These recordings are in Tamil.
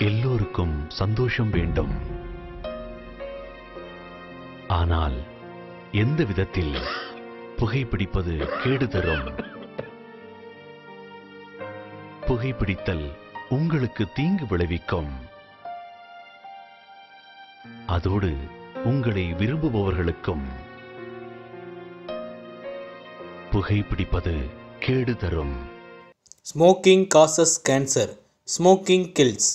எல்லோருக்கும் சந்தோஷம் வேண்டும். ஆனால் எந்த விதத்தில் புகைப்பிடிப்பது கேடு தரும்? புகைப்பிடித்தல் உங்களுக்கு தீங்கு விளைவிக்கும். அதோடு உங்களை விரும்புபவர்களுக்கும் புகைப்பிடிப்பது கேடு தரும். Smoking causes cancer. Smoking kills.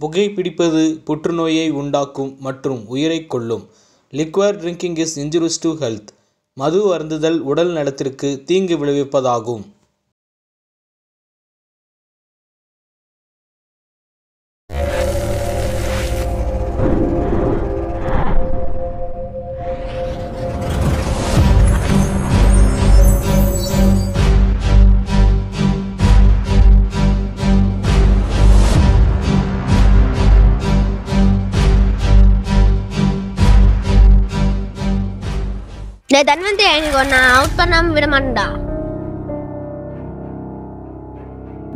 புகைப்பிடிப்பது புற்றுநோயை உண்டாக்கும் மற்றும் உயிரை கொல்லும். Liquor drinking is injurious to health. மது அருந்துதல் உடல் நலத்திற்கு தீங்கு விளைவிப்பதாகும். தன்வந்தி எனக்கு ஒன்னு அவுட் பண்ணாம விட மாட்டா.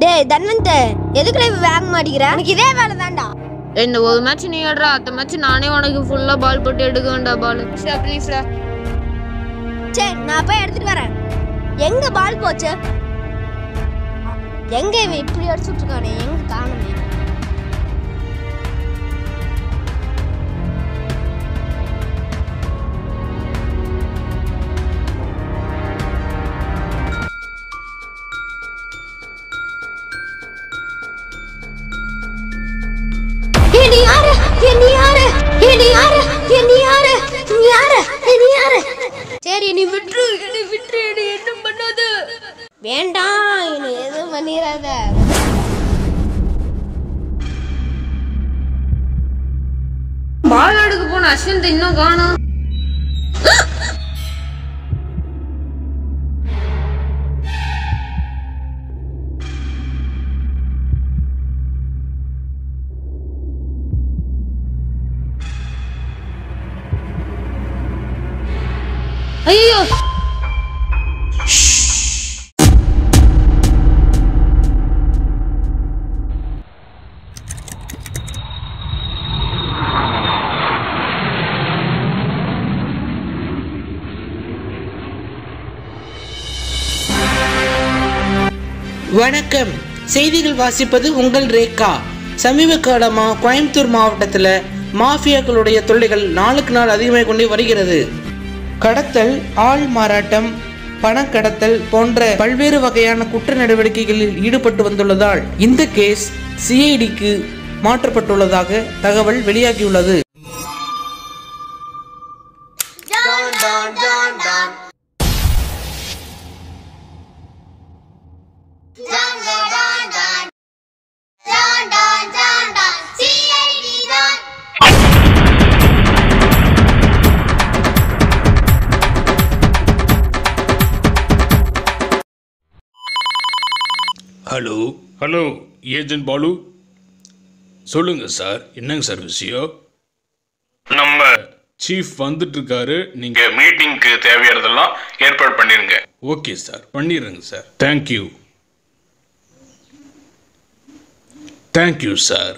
டேய் தன்வந்த், எதுக்குடா வேக மாட்டேங்கிற? எனக்கு இதே வேலை தான்டா. இந்த ஒரு மேட்ச் நீ ஆடுறா, அடுத்த மேட்ச் நானே உனக்கு ஃபுல்லா பால் போட்டு எடுக்க வேண்டாம். பால் ப்ளீஸ்டா. சரி, நான் போய் எடுத்துட்டு வரேன். எங்க பால் போச்சு? எங்க இவன் இப்படி அடிச்சுட்டு இருக்கானே, எங்க காணுமே? சரி, நீ விட்டுரு, என்ன பண்ணாத. வேண்டாம், நீ எதுவும் பண்ணிடாத. பால் எடுக்க போன அஸ்வின் இன்னும் காணோம். ஐயோ, வணக்கம். செய்திகள் வாசிப்பது உங்கள் ரேகா. சமீப காலமாக கோயம்புத்தூர் மாவட்டத்தில் மாஃபியாக்களுடைய தொல்லைகள் நாளுக்கு நாள் அதிகமாக கொண்டே வருகிறது. கடத்தல், ஆள் மாறாட்டம், பணக்கடத்தல் போன்ற பல்வேறு வகையான குற்ற நடவடிக்கைகளில் ஈடுபட்டு வந்துள்ளதால் இந்த கேஸ் சிஐடிக்கு மாற்றப்பட்டுள்ளதாக தகவல் வெளியாகியுள்ளது. ஹலோ ஏஜென்ட் பாலு, சொல்லுங்கள் சார். என்னங்க சார் விஷயம்? நம்ம சீஃப் வந்துட்டு இருக்காரு. நீங்கள் மீட்டிங்க்கு தேவையானதெல்லாம் ஏற்பாடு பண்ணிடுங்க. ஓகே சார், பண்ணிடுறேங்க சார். Thank you sir.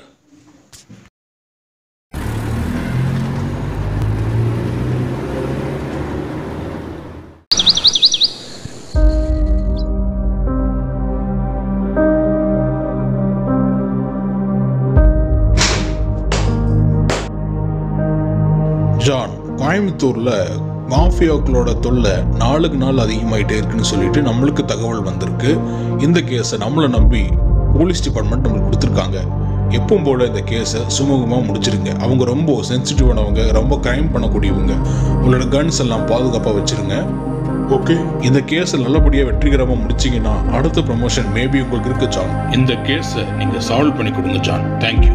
ஜான், கோயம்புத்தூரில் மாஃபியாக்களோட தொல்லை நாளுக்கு நாள் அதிகமாகிட்டே இருக்குன்னு சொல்லிட்டு நம்மளுக்கு தகவல் வந்திருக்கு. இந்த கேஸை நம்மளை நம்பி போலீஸ் டிபார்ட்மெண்ட் நம்மளுக்கு கொடுத்துருக்காங்க. எப்பவும் போல் இந்த கேஸை சுமூகமாக முடிச்சிருங்க. அவங்க ரொம்ப சென்சிட்டிவானவங்க, ரொம்ப கிரைம் பண்ணக்கூடியவங்க. உங்களோட கன்ஸ் எல்லாம் பாதுகாப்பாக வச்சுருங்க. ஓகே, இந்த கேஸை நல்லபடியாக வெற்றிகரமாக முடிச்சிங்கன்னா அடுத்த ப்ரமோஷன் மேபி உங்களுக்கு இருக்கு ஜான். இந்த கேஸை நீங்கள் சால்வ் பண்ணி கொடுங்க ஜான். தேங்க்யூ.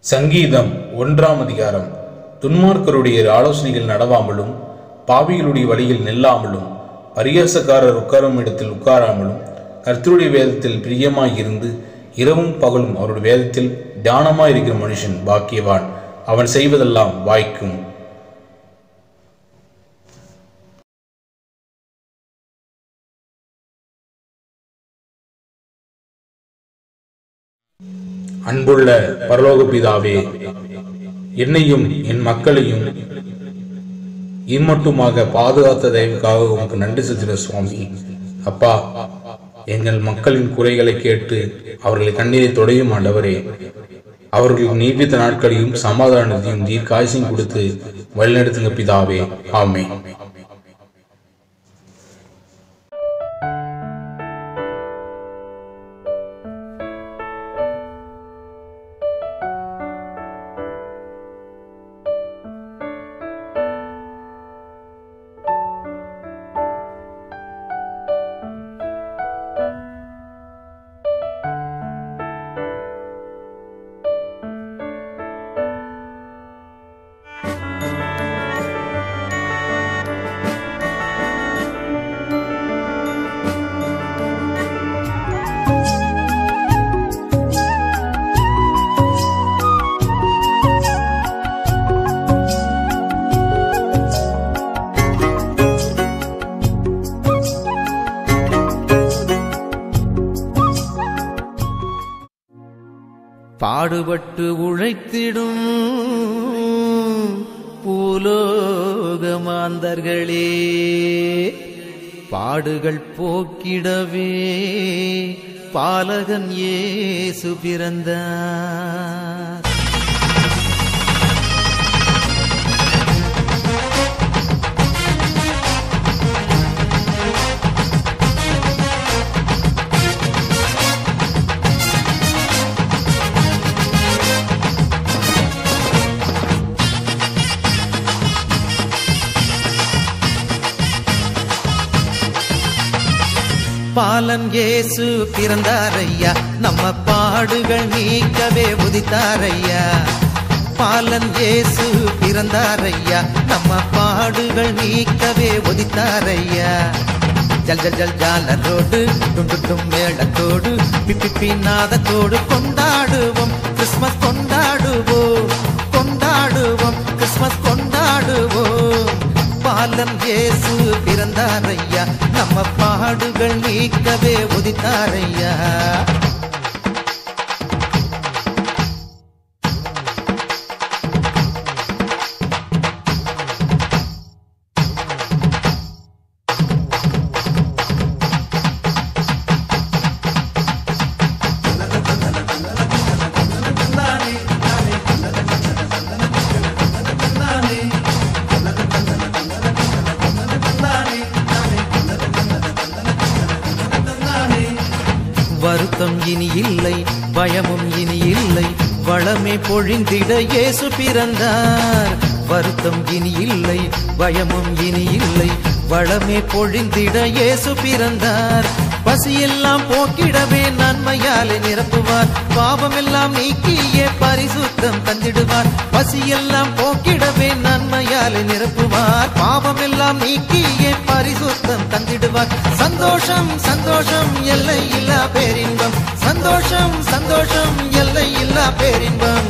சங்கீதம் 1ஆம் அதிகாரம். துன்மார்க்கருடைய ஆலோசனைகள் நடவாமலும் பாவிகளுடைய வழியில் நில்லாமலும் பரியாசக்காரர் உட்காரும் இடத்தில் உட்காராமலும் கர்த்தருடைய வேதத்தில் பிரியமாயிருந்து இரவும் பகலும் அவருடைய வேதத்தில் தியானமாயிருக்கிற மனுஷன் பாக்கியவான். அவன் செய்வதெல்லாம் வாய்க்கும். அன்புள்ள பரலோக பிதாவே, என்னையும் என் மக்களையும் இம்மட்டுமாக பாதுகாத்த தயவுக்காக உமக்கு நன்றி செலுத்துகிற சுவாமி. அப்பா, எங்கள் மக்களின் குறைகளை கேட்டு அவர்களை கண்ணீரை தொடையும் ஆண்டவரே, அவர்களுக்கு நீடித்த நாட்களையும் சமாதானத்தையும் தீர்க்காயுசையும் கொடுத்து வழிநடத்துங்க பிதாவே. ஆமென். பாடுபட்டு உழைத்திடும் பூலோகமாந்தர்களே, பாடுகள் போக்கிடவே பாலகன் இயேசு பிறந்தார். பாலன் இயேசு பிறந்தாரையா, நம்ம பாடுகள் நீக்கவே உதித்தாரையா. பாலன் இயேசு பிறந்தாரையா, நம்ம பாடுகள் நீக்கவே உதித்தாரையா. ஜல் ஜல் ஜல் ஜாலரோடு டும் மேளத்தோடு பிப்பி நாதத்தோடு கொண்டாடுவோம் கிறிஸ்மஸ், கொண்டாடுவோம் கொண்டாடுவோம் கிறிஸ்மஸ், கொண்டாடுவோம். பாலன் இயேசு பிறந்தாரையா, நம்ம பாடுகள் நீக்கவே உதித்தாரையா. வருத்தம் இனி இல்லை, பயமும் இனி இல்லை, வளமே பொழிந்திட இயேசு பிறந்தார். வருத்தம் இனி இல்லை, பயமும் இனி இல்லை, வளமே பொழிந்திட இயேசு பிறந்தார். பசியெல்லாம் போக்கிடவே நன்மையாலே நிரப்புவார், பாவமெல்லாம் நீக்கியே பரிசுத்தம் தந்திடுவார். பசியெல்லாம் போக்கிடவே நன்மையாலே நிரப்புவார், பாவமெல்லாம் நீக்கியே பரிசுத்தம் தந்திடுவார். சந்தோஷம் சந்தோஷம் எல்லை இல்லா பேரின்பம், சந்தோஷம் சந்தோஷம் எல்லை இல்லா பேரின்பம்.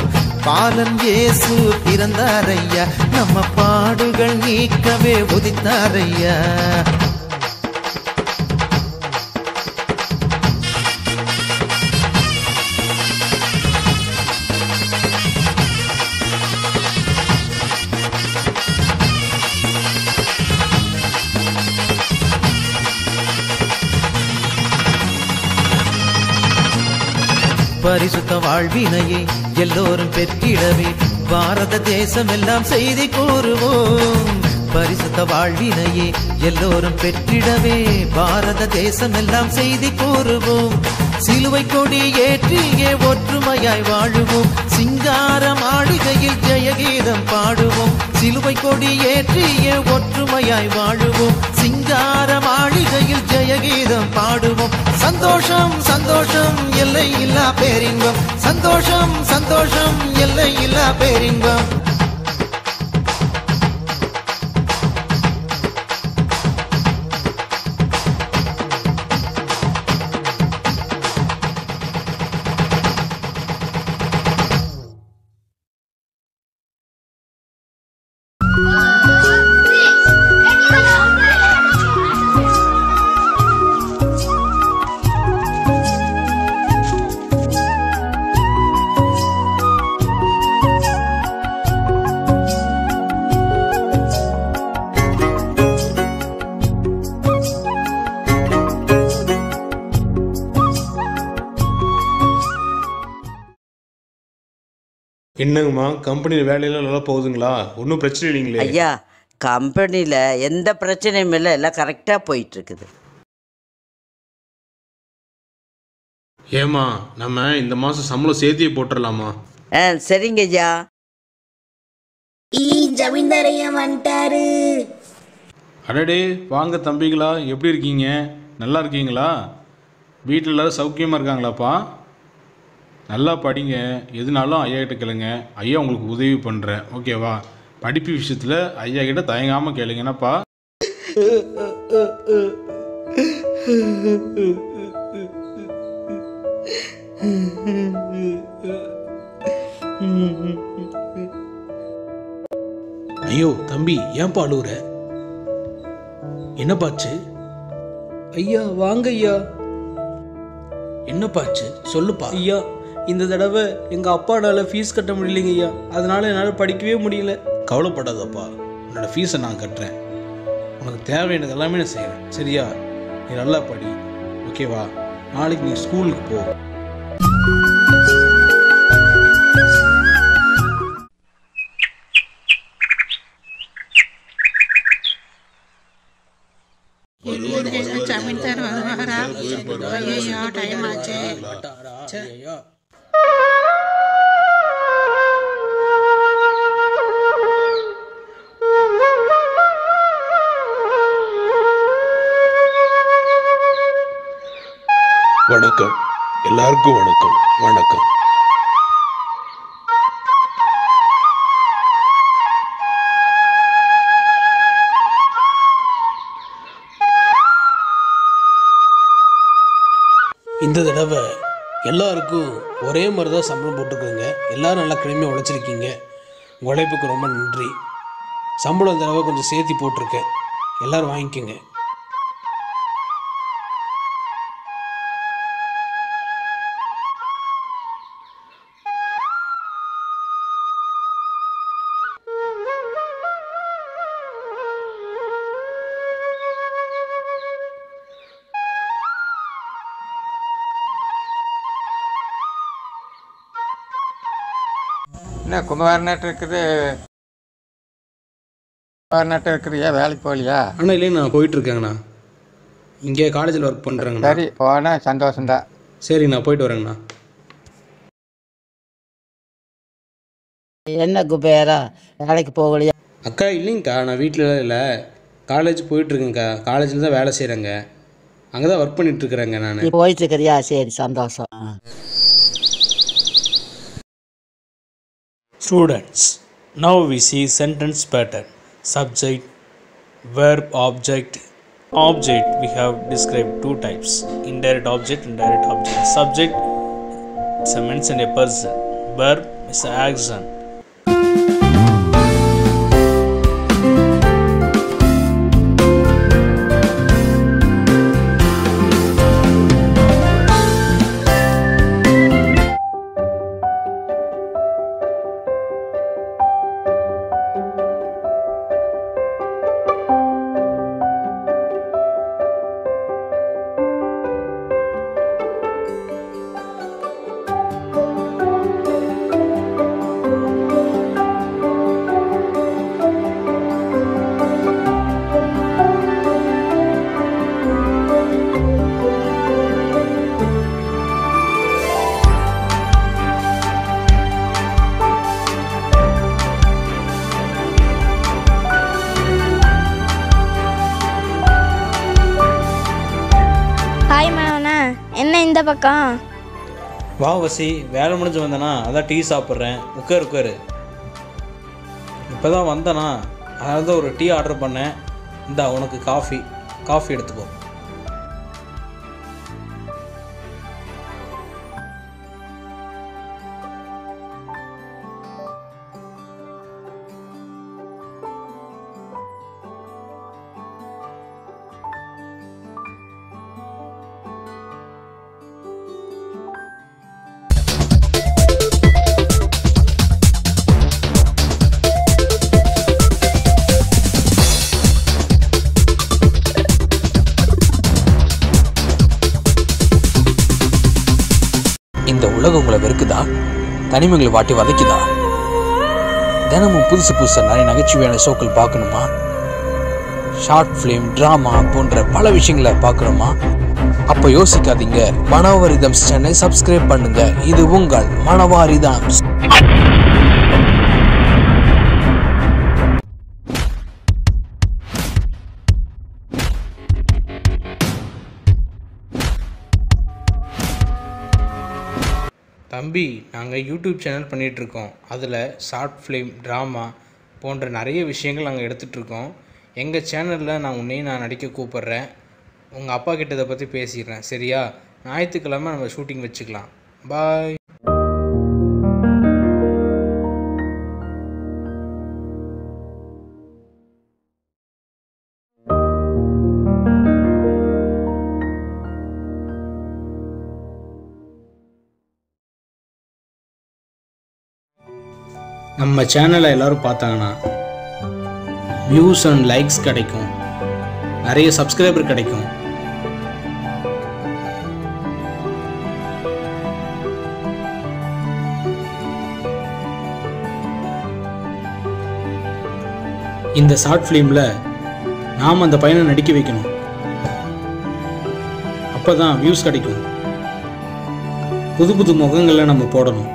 பாலன் இயேசு பிறந்தாரையா, நம்ம பாடுகள் நீக்கவே உதித்தாரையா. பரிசுத்த வாழ்வினையே எல்லோரும் பெற்றிடவே பாரத தேசம் எல்லாம் செய்தி கூறுவோம். பரிசுத்த வாழ்வினையே எல்லோரும் பெற்றிடவே பாரத தேசம் எல்லாம் செய்தி கூறுவோம். சிலுவை கொடி ஏற்றியே ஒற்றுமையாய் வாழுவோம் சிங்கார மாளிகையில் ஜெயகீதம் பாடுவோம் சிலுவை கொடி ஏற்றியே ஒற்றுமையாய் வாழுவோம் சிங்கார மாளிகையில் ஜெயகீதம் பாடுவோம் சந்தோஷம் சந்தோஷம் எல்லை இல்லா பேரின்பம் சந்தோஷம் சந்தோஷம் எல்லை இல்லா பேரின்பம் என்னங்கம்மா கம்பெனியில் வேலையெல்லாம் நல்லா போகுதுங்களா? ஒன்றும் பிரச்சனை இல்லைங்களே? ஐயா, கம்பெனியில் எந்த பிரச்சனையும் இல்லை, எல்லாம் கரெக்டாக போயிட்டுருக்குது. ஏம்மா நம்ம இந்த மாதம் சம்பளம் சேர்த்தியே போட்டுடலாமா? சரிங்க ஐயா. ஜமீன்தாரையா வந்துட்டாரு. அடடே வாங்க தம்பிகளா, எப்படி இருக்கீங்க? நல்லா இருக்கீங்களா? வீட்டில் எல்லோரும் சௌக்கியமாக இருக்காங்களாப்பா? நல்லா படிங்க, எதுனாலும் ஐயா கிட்ட கேளுங்க, ஐயா உங்களுக்கு உதவி பண்ணுறேன், ஓகேவா? படிப்பு விஷயத்தில் ஐயா கிட்ட தயங்காமல் கேளுங்கன்னாப்பா. ஐயோ தம்பி, ஏன்பா அழுவுற? என்னப்பாச்சு? ஐயா வாங்க ஐயா. என்னப்பாச்சு சொல்லுப்பா. ஐயா, இந்த தடவை எங்கள் அப்பானால ஃபீஸ் கட்ட முடியலைங்க ஐயா, அதனால் என்னால் படிக்கவே முடியல. கவலைப்படாதப்பா, உன்னோட ஃபீஸை நான் கட்டுறேன். உனக்கு தேவையானது எல்லாமே நான் செய்கிறேன், சரியா? நீ நல்லா படி, ஓகேவா? நாளைக்கு நீ ஸ்கூலுக்கு போ. வணக்கம், எல்லாருக்கும் வணக்கம். வணக்கம். இந்த தடவை எல்லாருக்கும் ஒரே மாதிரி தான் சம்பளம் போட்டுருக்கோங்க. எல்லோரும் நல்லா கடுமையாக உழைச்சிருக்கீங்க. உங்கள் உழைப்புக்கு ரொம்ப நன்றி. சம்பளம் இந்த தடவை கொஞ்சம் சேர்த்தி போட்டிருக்கேன், எல்லோரும் வாங்கிக்கோங்க. என்ன குமாரநாட்டு இருக்குது, குமாரநாட்டு இருக்கிறியா? வேலைக்கு போகலையா? அண்ணா இல்லைங்க, நான் போயிட்டுருக்கேங்கண்ணா. இங்கே காலேஜில் ஒர்க் பண்ணுறேங்கண்ணா. சரி, போனால் சந்தோஷம்தான். சரி, நான் போயிட்டு வரேங்கண்ணா. என்ன குபேரா, வேலைக்கு போகலையா? அக்கா இல்லைங்கக்கா, நான் வீட்டில் இல்லை, காலேஜ் போயிட்டுருக்கேங்க்கா. காலேஜில் தான் வேலை செய்கிறேங்க, அங்கே தான் ஒர்க் பண்ணிகிட்ருக்குறேங்க நான். போயிட்டுருக்கிறியா? சரி, சந்தோஷம். Students, now we see sentence pattern. Subject, verb, object. Object, we have described two types: indirect object and direct object. Subject is a mention a person. Verb is an action. இந்த பக்கம். வா வசி, வேலை முடிஞ்சு வந்தனா அதான் டீ சாப்பிட்றேன். உட்காரு. இப்போ தான் வந்தனா, அதனால தான் ஒரு டீ ஆர்டர் பண்ணேன். இந்தா உனக்கு காஃபி எடுத்துக்கோ. இந்த உலகம் உங்களை வெறுக்குதா? தனிமைகளை வாட்டி வதைக்குதா? தினமும் புதுசு நிறைய நகைச்சுவையான ஷோக்கள் பார்க்கணுமா? ஷார்ட் ஃபிலிம், ட்ராமா போன்ற பல விஷயங்களை பார்க்கணுமா? அப்போ யோசிக்காதீங்க, மனோவா ரிதம்ஸ் சேனலை சப்ஸ்கிரைப் பண்ணுங்க. இது உங்கள் மனோவா ரிதம்ஸ். தம்பி, நாங்கள் யூடியூப் சேனல் பண்ணிகிட்ருக்கோம். அதில் ஷார்ட் ஃபிலிம், ட்ராமா போன்ற நிறைய விஷயங்கள் நாங்கள் எடுத்துகிட்ருக்கோம். எங்கள் சேனலில் நான் நடிக்க கூப்பிட்றேன். உங்கள் அப்பா கிட்ட இதை பற்றி பேசிடுறேன், சரியா? ஞாயிற்றுக்கிழமை நம்ம ஷூட்டிங் வச்சுக்கலாம். பாய். நம்ம சேனலை எல்லோரும் பார்த்தாங்கன்னா வியூஸ் அண்ட் லைக்ஸ் கிடைக்கும், நிறைய சப்ஸ்கிரைபர் கிடைக்கும். இந்த ஷார்ட் ஃபிலிமில் நாம் அந்த பையனை நடிக்க வைக்கணும். அப்போ தான் வியூஸ் கிடைக்கும். புது முகங்களை நம்ம போடணும்.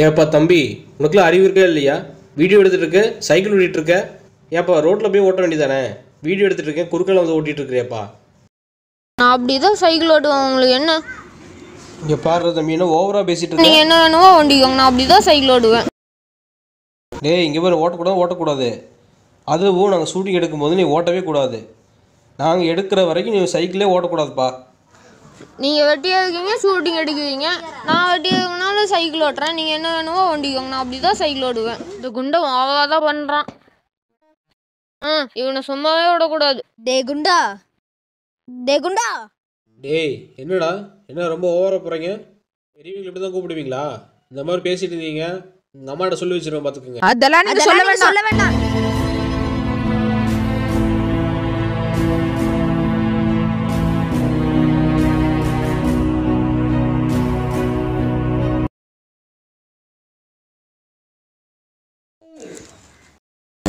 ஏப்பா தம்பி, உனக்குலாம் அறிவு இருக்கா இல்லையா? வீடியோ எடுத்துகிட்டு இருக்க, சைக்கிள் ஓட்டிகிட்டு இருக்க. ஏப்பா ரோட்டில் போய் ஓட்ட வேண்டியதானே? வீடியோ எடுத்துகிட்டு இருக்கேன், குறுக்கில் வந்து ஓட்டிகிட்டு இருக்கிறியாப்பா? நான் அப்படி தான் சைக்கிள் ஓட்டுவேன். உங்களுக்கு என்ன? இங்கே பாடுற தம்பி, என்ன ஓவராக பேசிகிட்டு இருக்க? நீங்கள் என்ன வேணுமோ வண்டிக்கோங்க, நான் அப்படி தான் சைக்கிள் ஓட்டுவேன். டேய், இங்கே பேர் ஓட்டக்கூடாது. அதுவும் நாங்கள் ஷூட்டிங் எடுக்கும்போது நீ ஓட்டவே கூடாது. நாங்கள் எடுக்கிற வரைக்கும் நீ சைக்கிளே ஓட்டக்கூடாதுப்பா. நீங்கள் வெட்டியாக இருக்கீங்க, ஷூட்டிங் எடுக்குவீங்க. நான் வெட்டியாக இருக்கனாலும் சைக்கிள் ஓட்டுறேன். நீங்கள் என்ன வேணுமோ வண்டிக்கோங்க, நான் அப்படி தான் சைக்கிள் ஓடுவேன். இந்த குண்டை அவ்வளோ தான் பண்ணுறான். இவனை சும்மாவே விடக்கூடாது. டே குண்டா. டேய், என்னடா என்ன ரொம்ப ஓவராக போகிறீங்க? பெரியவங்களை இப்படி தான் கூப்பிடுவீங்களா? இந்த மாதிரி பேசிட்டு இருந்தீங்க, உங்கள் அம்மாட்ட சொல்லி வச்சிருவேன், பார்த்துக்குங்க. அதெல்லாம் நீங்க சொல்ல வேண்டாம்.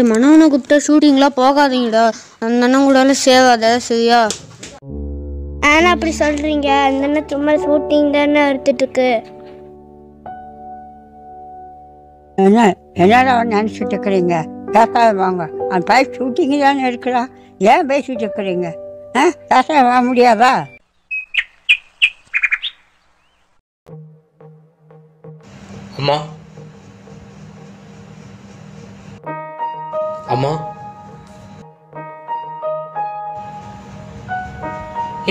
மனோனை கூப்பிட்டா ஷூட்டிங்லாம் போகாதீங்கடா. அந்த அண்ணன் கூட சேவாத, சரியா? ஆனால் அப்படி சொல்கிறீங்க. அந்த அண்ணன் சும்மா ஷூட்டிங் தானே எடுத்துட்டு இருக்கு. என்னடா நினச்சிட்டு இருக்கிறீங்க? பேசாத வாங்க. அந்த பையன் ஷூட்டிங்கு தானே இருக்கிறா, ஏன் பேசிட்டு இருக்கிறீங்க? பேசாத வர முடியாதா? அம்மா,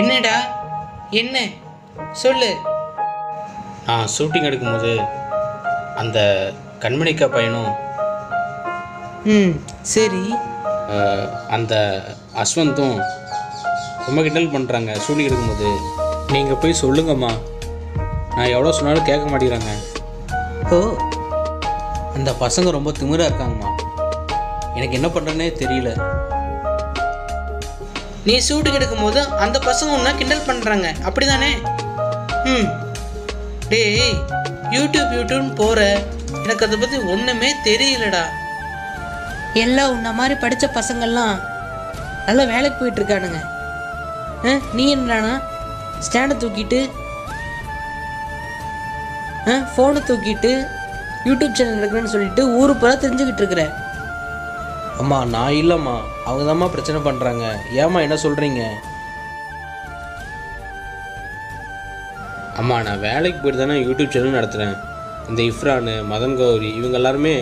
என்னடா? என்ன சொல்லு. நான் ஷூட்டிங் எடுக்கும்போது அந்த கண்மணிக்கா பையனும் சரி அந்த அஸ்வந்தும் ரொம்ப கிண்டல் பண்ணுறாங்க ஷூட்டிங் எடுக்கும்போது. நீங்கள் போய் சொல்லுங்கம்மா. நான் எவ்வளோ சொன்னாலும் கேட்க மாட்டேங்கிறாங்க. ஓ, அந்த பசங்க ரொம்ப திமிராக இருக்காங்கம்மா. எனக்கு என்ன பண்ணுறேன்னே தெரியல. நீ ஷூட்டிங் எடுக்கும்போது அந்த பசங்க ஒன்றா கிண்டல் பண்ணுறாங்க, அப்படி தானே? டேய், யூடியூப்னு போகிற, எனக்கு அதை பற்றி ஒன்றுமே தெரியலடா. எல்லாம் உன்ன மாதிரி படித்த பசங்கள்லாம் நல்லா வேலைக்கு போயிட்டுருக்கானுங்க. நீ என்னடானா ஸ்டாண்டை தூக்கிட்டு ஃபோனை தூக்கிட்டு யூடியூப் சேனல் இருக்குன்னு சொல்லிட்டு ஊரு பூரா தெரிஞ்சுக்கிட்டு இருக்கிற. அம்மா நான் இல்லைம்மா, அவங்க தான்மா பிரச்சனை பண்ணுறாங்க. ஏம்மா என்ன சொல்கிறீங்க? அம்மா நான் வேலைக்கு போய்ட்டு தானே யூடியூப் சேனல் நடத்துகிறேன். இந்த இஃப்ரான், மதன் கௌரி இவங்க எல்லாருமே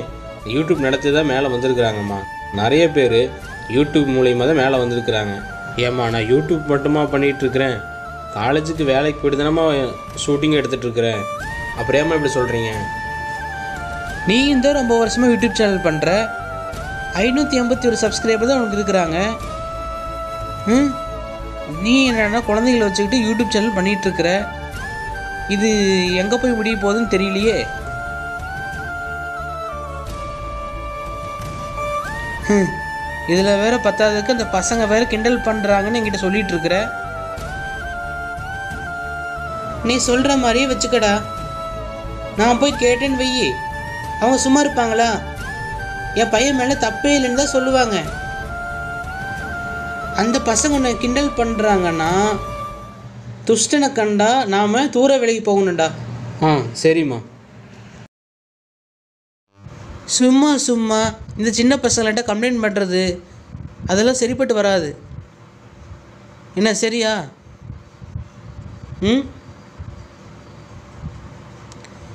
யூடியூப் நடத்தி தான் மேலே வந்திருக்கிறாங்கம்மா. நிறைய பேர் யூடியூப் மூலியமாக தான் மேலே வந்திருக்கிறாங்க. ஏம்மா நான் யூடியூப் மட்டுமா பண்ணிகிட்ருக்கிறேன்? காலேஜுக்கு வேலைக்கு போய்ட்டு தானம்மா ஷூட்டிங் எடுத்துகிட்ருக்கிறேன். அப்புறம் ஏம்மா இப்படி சொல்கிறீங்க? நீ இந்த ரொம்ப வருஷமாக யூடியூப் சேனல் பண்ணுற, 581 சப்ஸ்கிரைபர் தான் உனக்கு இருக்கிறாங்க. நீ என்னன்னா குழந்தைகளை வச்சுக்கிட்டு யூடியூப் சேனல் பண்ணிகிட்ருக்கிற. இது எங்கே போய் முடிய போகுதுன்னு தெரியலையே. இதில் வேற பத்தாததுக்கு அந்த பசங்க வேற கிண்டல் பண்ணுறாங்கன்னு என்கிட்ட சொல்லிட்டு இருக்கிற. நீ சொல்கிற மாதிரியே வச்சுக்கடா. நான் போய் கேட்டேன்னு வெயி, அவங்க சும்மா இருப்பாங்களா? என் பையன் மேலே தப்பே இல்லைன்னு தான் சொல்லுவாங்க. அந்த பசங்க உன்னை கிண்டல் பண்ணுறாங்கன்னா துஷ்டனை கண்டா நாம் தூர விலைக்கு போகணும்டா. சரிம்மா. சும்மா சும்மா இந்த சின்ன பசங்கள்கிட்ட கம்ப்ளைண்ட் பண்ணுறது அதெல்லாம் சரிப்பட்டு வராது. என்ன சரியா?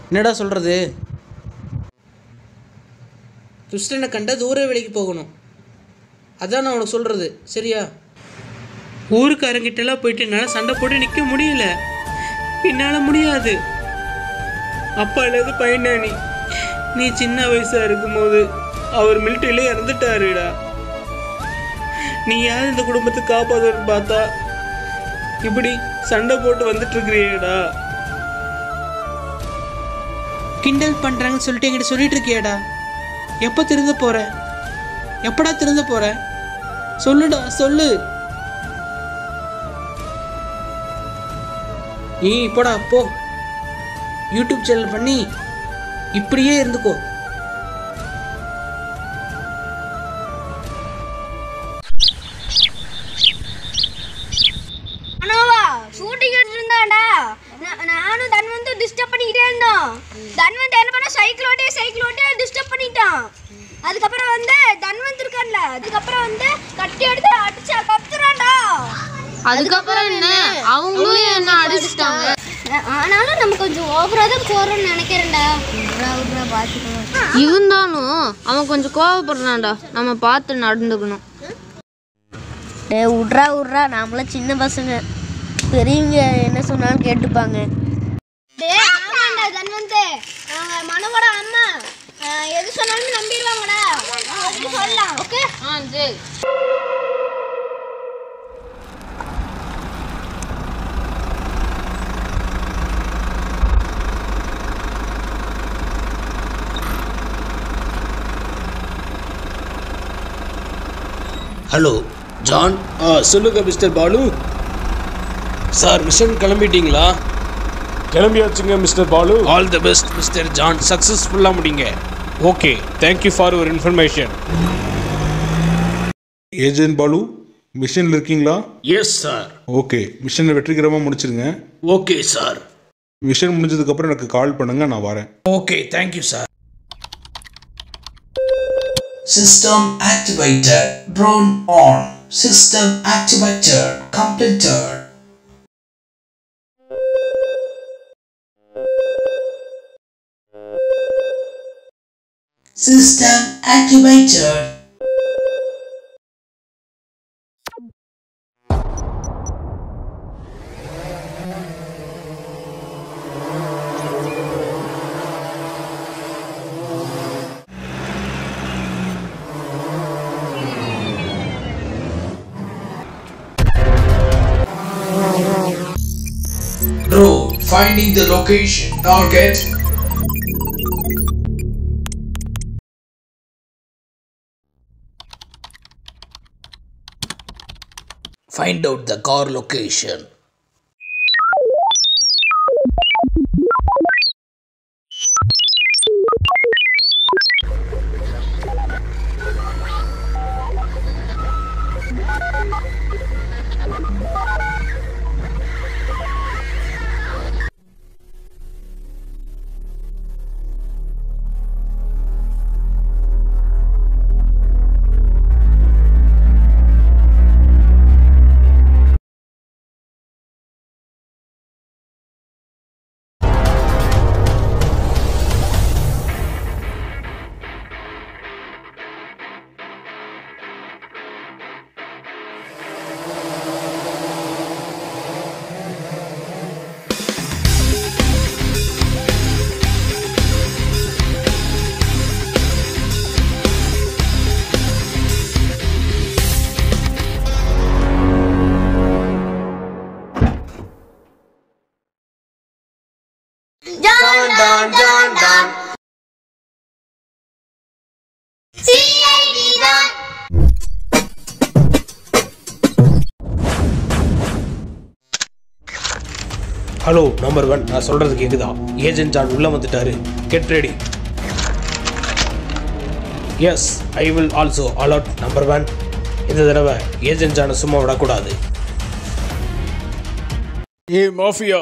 என்னடா சொல்கிறது? துஷ்டனை கண்டா தூர விலைக்கு போகணும், அதான் நான் உனக்கு சொல்கிறது. சரியா? ஊருக்காரங்கிட்டலாம் போயிட்டு என்னால் சண்டை போட்டு நிற்க முடியல. என்னால் முடியாது. அப்பா இல்லாத பையனா நீ சின்ன வயசாக இருக்கும்போது அவர் மிலிட்டரியிலே இறந்துட்டாருடா. நீ யார் இந்த குடும்பத்தை காப்பாற்றுன்னு பார்த்தா இப்படி சண்டை போட்டு வந்துட்டுருக்கிறியேடா. கிண்டல் பண்ணுறாங்கன்னு சொல்லிட்டு என்கிட்ட சொல்லிட்டு இருக்கியேடா. எப்போ திருந்த போற? எப்படா திருந்த போற? சொல்லுடா, சொல்லு. நீ இப்போடா போ, யூடியூப் சேனல் பண்ணி இப்படியே இருந்துக்கோ. அண்ணாவா ஷூட்டிங் எடுத்துட்டு இருந்தாடா. நானும் தன்வந்து டிஸ்டர்ப் பண்ணிக்கிட்டே இருந்தோம். தன்வந்த் என்ன பண்ண சைக்கிள் ஓட்டே டிஸ்டர்ப் பண்ணிட்டான். அதுக்கப்புறம் வந்து தன்வந்த் இருக்கான்ல, அதுக்கப்புறம் வந்து கட்டி எடுத்து அடிச்சா கத்துறான்டா. அதுக்கப்புறம் என்ன, அவங்களும் என்ன அடிச்சிட்டாங்க. ஆனாலும் நம்ம கொஞ்சம் ஓவரா தான் போறோம்னு நினைக்கிறேன்டா. பாத்துக்கணும். இருந்தாலும் அவன் கொஞ்சம் கோவப்படுறான்டா. நம்ம பார்த்து நடந்துக்கணும். விட்றா நாமளாம் சின்ன பசங்க, பெரியவங்க என்ன சொன்னாலும் கேட்டுப்பாங்க. தன்வந்த் மனோட அம்மா எது சொன்னாலும் நம்பிடுவாங்கடா. சொல்லலாம். ஓகே சரி. Hello John. சொல்லுங்க மிஸ்டர் பாலு. சார் மிஷன் கிளம்பிட்டீங்களா? கிளம்பியாச்சுங்க mister Balu. All the best mister John, சக்ஸஸ்ஃபுல்லாக முடிங்க. Okay, thank you for your information. Agent Balu, மிஷனில் இருக்கீங்களா? Yes sir. ஓகே, மிஷனை வெற்றிகரமாக முடிச்சிருங்க. Okay sir. மிஷன் முடிஞ்சதுக்கப்புறம் எனக்கு கால் பண்ணுங்கள், நான் வரேன். Okay, thank you sir. System activated. Drone on. System activated. Completed. System activated. Drone finding the location. Target. Find out the car location. John, Don, John, Don. CID Don. Hello number 1, நான் சொல்றது கேக்குதா? ஏஜென்ட் ஜான் உள்ள வந்துட்டாரு. Get ready. Yes, I will also alert number 1. இந்த தடவை ஏஜென்ட் ஜானை சும்மா விடக்கூடாது. மாஃபியா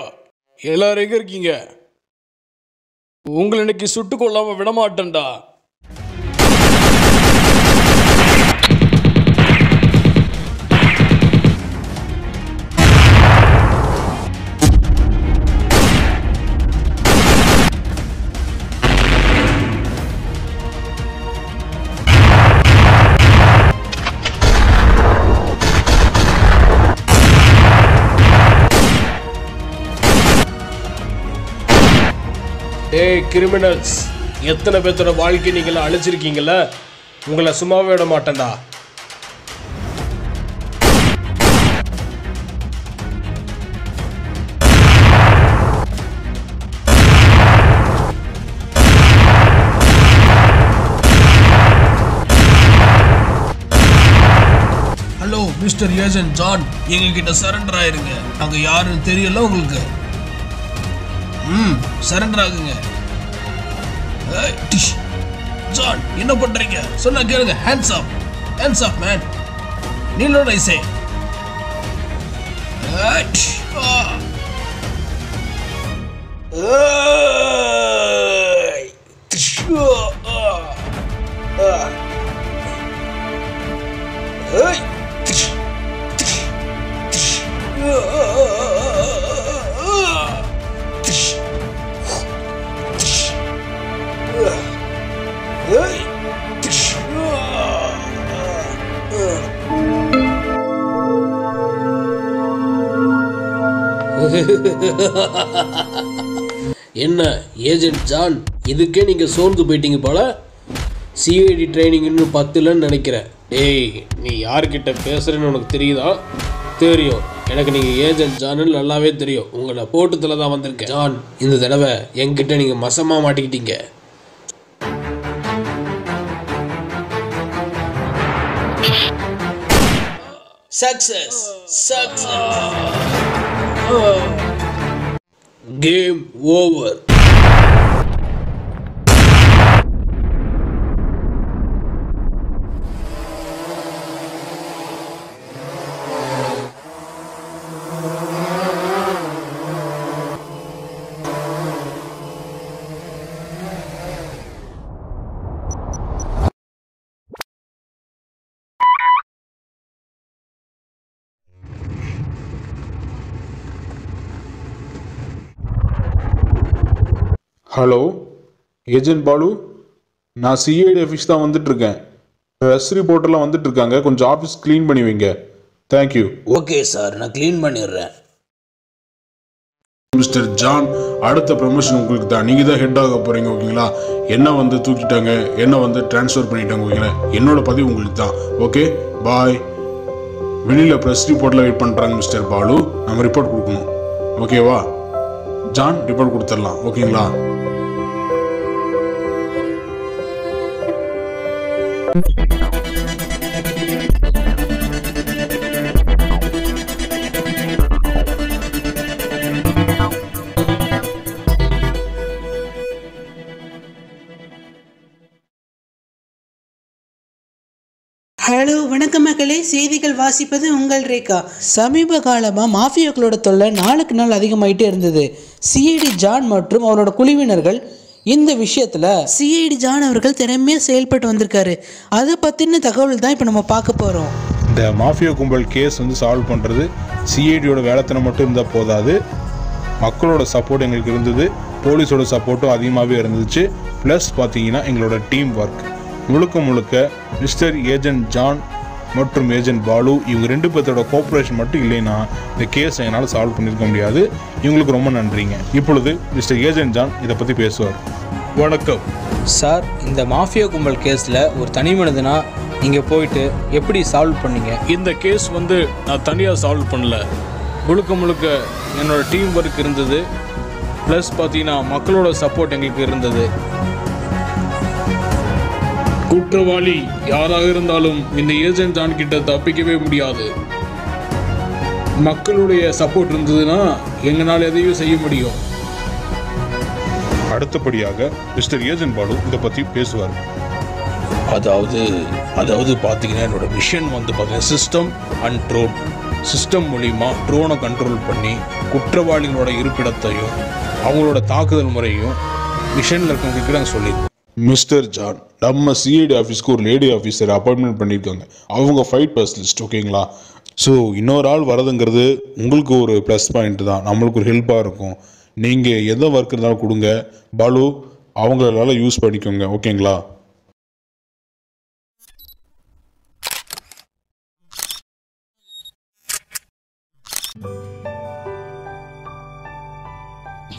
எல்லாரும் எங்க இருக்கீங்க? உங்களை இன்னைக்கு சுட்டு கொள்ளாம விடமாட்டேன்டா. ஏய் கிரிமினல்ஸ், எத்தனை பேர்த்தோட வாழ்க்கை நீங்கள அழிச்சிருக்கீங்கள? உங்களை சும்மாவே விட மாட்டேன்டா. ஹலோ மிஸ்டர் ஏஜென்ட் ஜான், எங்ககிட்ட சரண்டர் ஆயிருங்க. நாங்க யாருன்னு தெரியல உங்களுக்கு. சரண்டர் ஆகுங்க. ஜான் என்ன பண்றீங்க? சொன்னா கேளுங்க. Hands up, hands up man. நீலோ ரைசே. என்ன ஏஜென்ட் ஜான், இதுக்கே நீங்க சோர்ந்து போயிட்டீங்க போல. சிஐடி ட்ரைனிங் இன்னும் 10 நினைக்கிறேன். ஏய், நீ யார்கிட்ட பேசுறேன்னு உனக்கு தெரியுதா? தெரியும், எனக்கு நீங்க ஏஜென்ட் ஜான்னு நல்லாவே தெரியும். உங்களை போட்டுத்துல தான் வந்திருக்கேன். ஜான், இந்த தடவை என்கிட்ட நீங்க மசமா மாட்டிக்கிட்டீங்க. Success, success. Game over. Hello agent Balu, நான் சிஐடி ஆஃபீஸ் தான் வந்துட்டுருக்கேன். ப்ரெஸ் ரிப்போர்ட்டெல்லாம் வந்துட்டுருக்காங்க, கொஞ்சம் ஆஃபீஸ் க்ளீன் பண்ணி வைங்க. தேங்க்யூ. ஓகே சார், நான் க்ளீன் பண்ணிடுறேன். மிஸ்டர் ஜான், அடுத்த ப்ரமோஷன் உங்களுக்கு தான். நீங்கள் தான் ஹெட் ஆக போகிறீங்க, ஓகேங்களா? என்ன வந்து தூக்கிட்டாங்க, என்ன வந்து ட்ரான்ஸ்ஃபர் பண்ணிட்டாங்க, ஓகேங்களா? என்னோட பதவி உங்களுக்கு தான். ஓகே, பாய். வெளியில் ப்ரெஸ் ரிப்போர்ட்டில் வெயிட் பண்ணுறாங்க மிஸ்டர் பாலு, நம்ம ரிப்போர்ட் கொடுக்கணும். ஓகேவா ஜான்? ரிப்போர்ட் கொடுத்துடலாம், ஓகேங்களா? ஹலோ வணக்கம் மக்களே, செய்திகள் வாசிப்பது உங்கள் ரேகா. சமீப காலமாக மாஃபியாக்களோட தொல்லை நாளுக்கு நாள் அதிகமாயிட்டே இருந்தது. சிஐடி ஜான் மற்றும் அவரோட குழுவினர்கள் இந்த விஷயத்தில் சிஐடி ஜான் அவர்கள் திறமையாக செயல்பட்டு வந்திருக்காரு. அதை பற்றின தகவல் தான் இப்போ நம்ம பார்க்க போகிறோம். இந்த மாஃபியா கும்பல் கேஸ் வந்து சால்வ் பண்ணுறது சிஐடியோட வேலைத்தனம் மட்டும் இருந்தால் போதாது, மக்களோட சப்போர்ட் எங்களுக்கு இருந்தது, போலீஸோட சப்போர்ட்டும் அதிகமாகவே இருந்துச்சு. ப்ளஸ் பார்த்தீங்கன்னா எங்களோட டீம் ஒர்க் முழுக்க முழுக்க மிஸ்டர் ஏஜென்ட் ஜான் மற்றும் ஏஜென்ட் பாலு இவங்க 2 பேர்த்தோட கோஆப்ரேஷன் மட்டும் இல்லைன்னா இந்த கேஸ் என்னால் சால்வ் பண்ணியிருக்க முடியாது. இவங்களுக்கு ரொம்ப நன்றிங்க. இப்பொழுது மிஸ்டர் ஏஜென்ட் ஜான் இதை பற்றி பேசுவார். வணக்கம் சார். இந்த மாஃபியா கும்பல் கேஸில் ஒரு தனி மனிதனா நீங்கள் போயிட்டு எப்படி சால்வ் பண்ணீங்க? இந்த கேஸ் வந்து நான் தனியாக சால்வ் பண்ணல, முழுக்க முழுக்க என்னோட டீம் ஒர்க் இருந்தது. ப்ளஸ் பார்த்தீங்கன்னா மக்களோட சப்போர்ட் எங்களுக்கு இருந்தது. குற்றவாளி யாராக இருந்தாலும் இந்த ஏஜென்ட் ஜான் கிட்ட தப்பிக்கவே முடியாது. மக்களுடைய சப்போர்ட் இருந்ததுன்னா எங்களால் எதையும் செய்ய முடியும். அடுத்தபடியாக மிஸ்டர் ஏஜென்ட் பாலு இதை பற்றி பேசுவார். அதாவது பார்த்தீங்கன்னா என்னோட மிஷன் வந்து பார்த்தீங்கன்னா சிஸ்டம் அண்ட் ட்ரோன். சிஸ்டம் மூலிமா ட்ரோனை கண்ட்ரோல் பண்ணி குற்றவாளிகளோட இருப்பிடத்தையும் அவங்களோட தாக்குதல் முறையும் மிஷனில் இருக்கவங்களுக்கு நாங்கள் சொல்லியிருக்கோம். மிஸ்டர் ஜான், நம்ம சிஐடி ஆஃபீஸ்க்கு ஒரு லேடி ஆஃபீஸர் அப்பாயின்மெண்ட் பண்ணியிருக்காங்க. அவங்க ஃபைட் ஸ்பெஷலிஸ்ட், ஓகேங்களா? ஸோ இன்னொரு ஆள் வரதுங்கிறது உங்களுக்கு ஒரு ப்ளஸ் பாயிண்ட் தான், நம்மளுக்கு ஒரு ஹெல்ப்பாக இருக்கும். நீங்கள் எந்த ஒர்க் இருந்தாலும் கொடுங்க பாலு, அவங்களால யூஸ் பண்ணிக்கோங்க, ஓகேங்களா?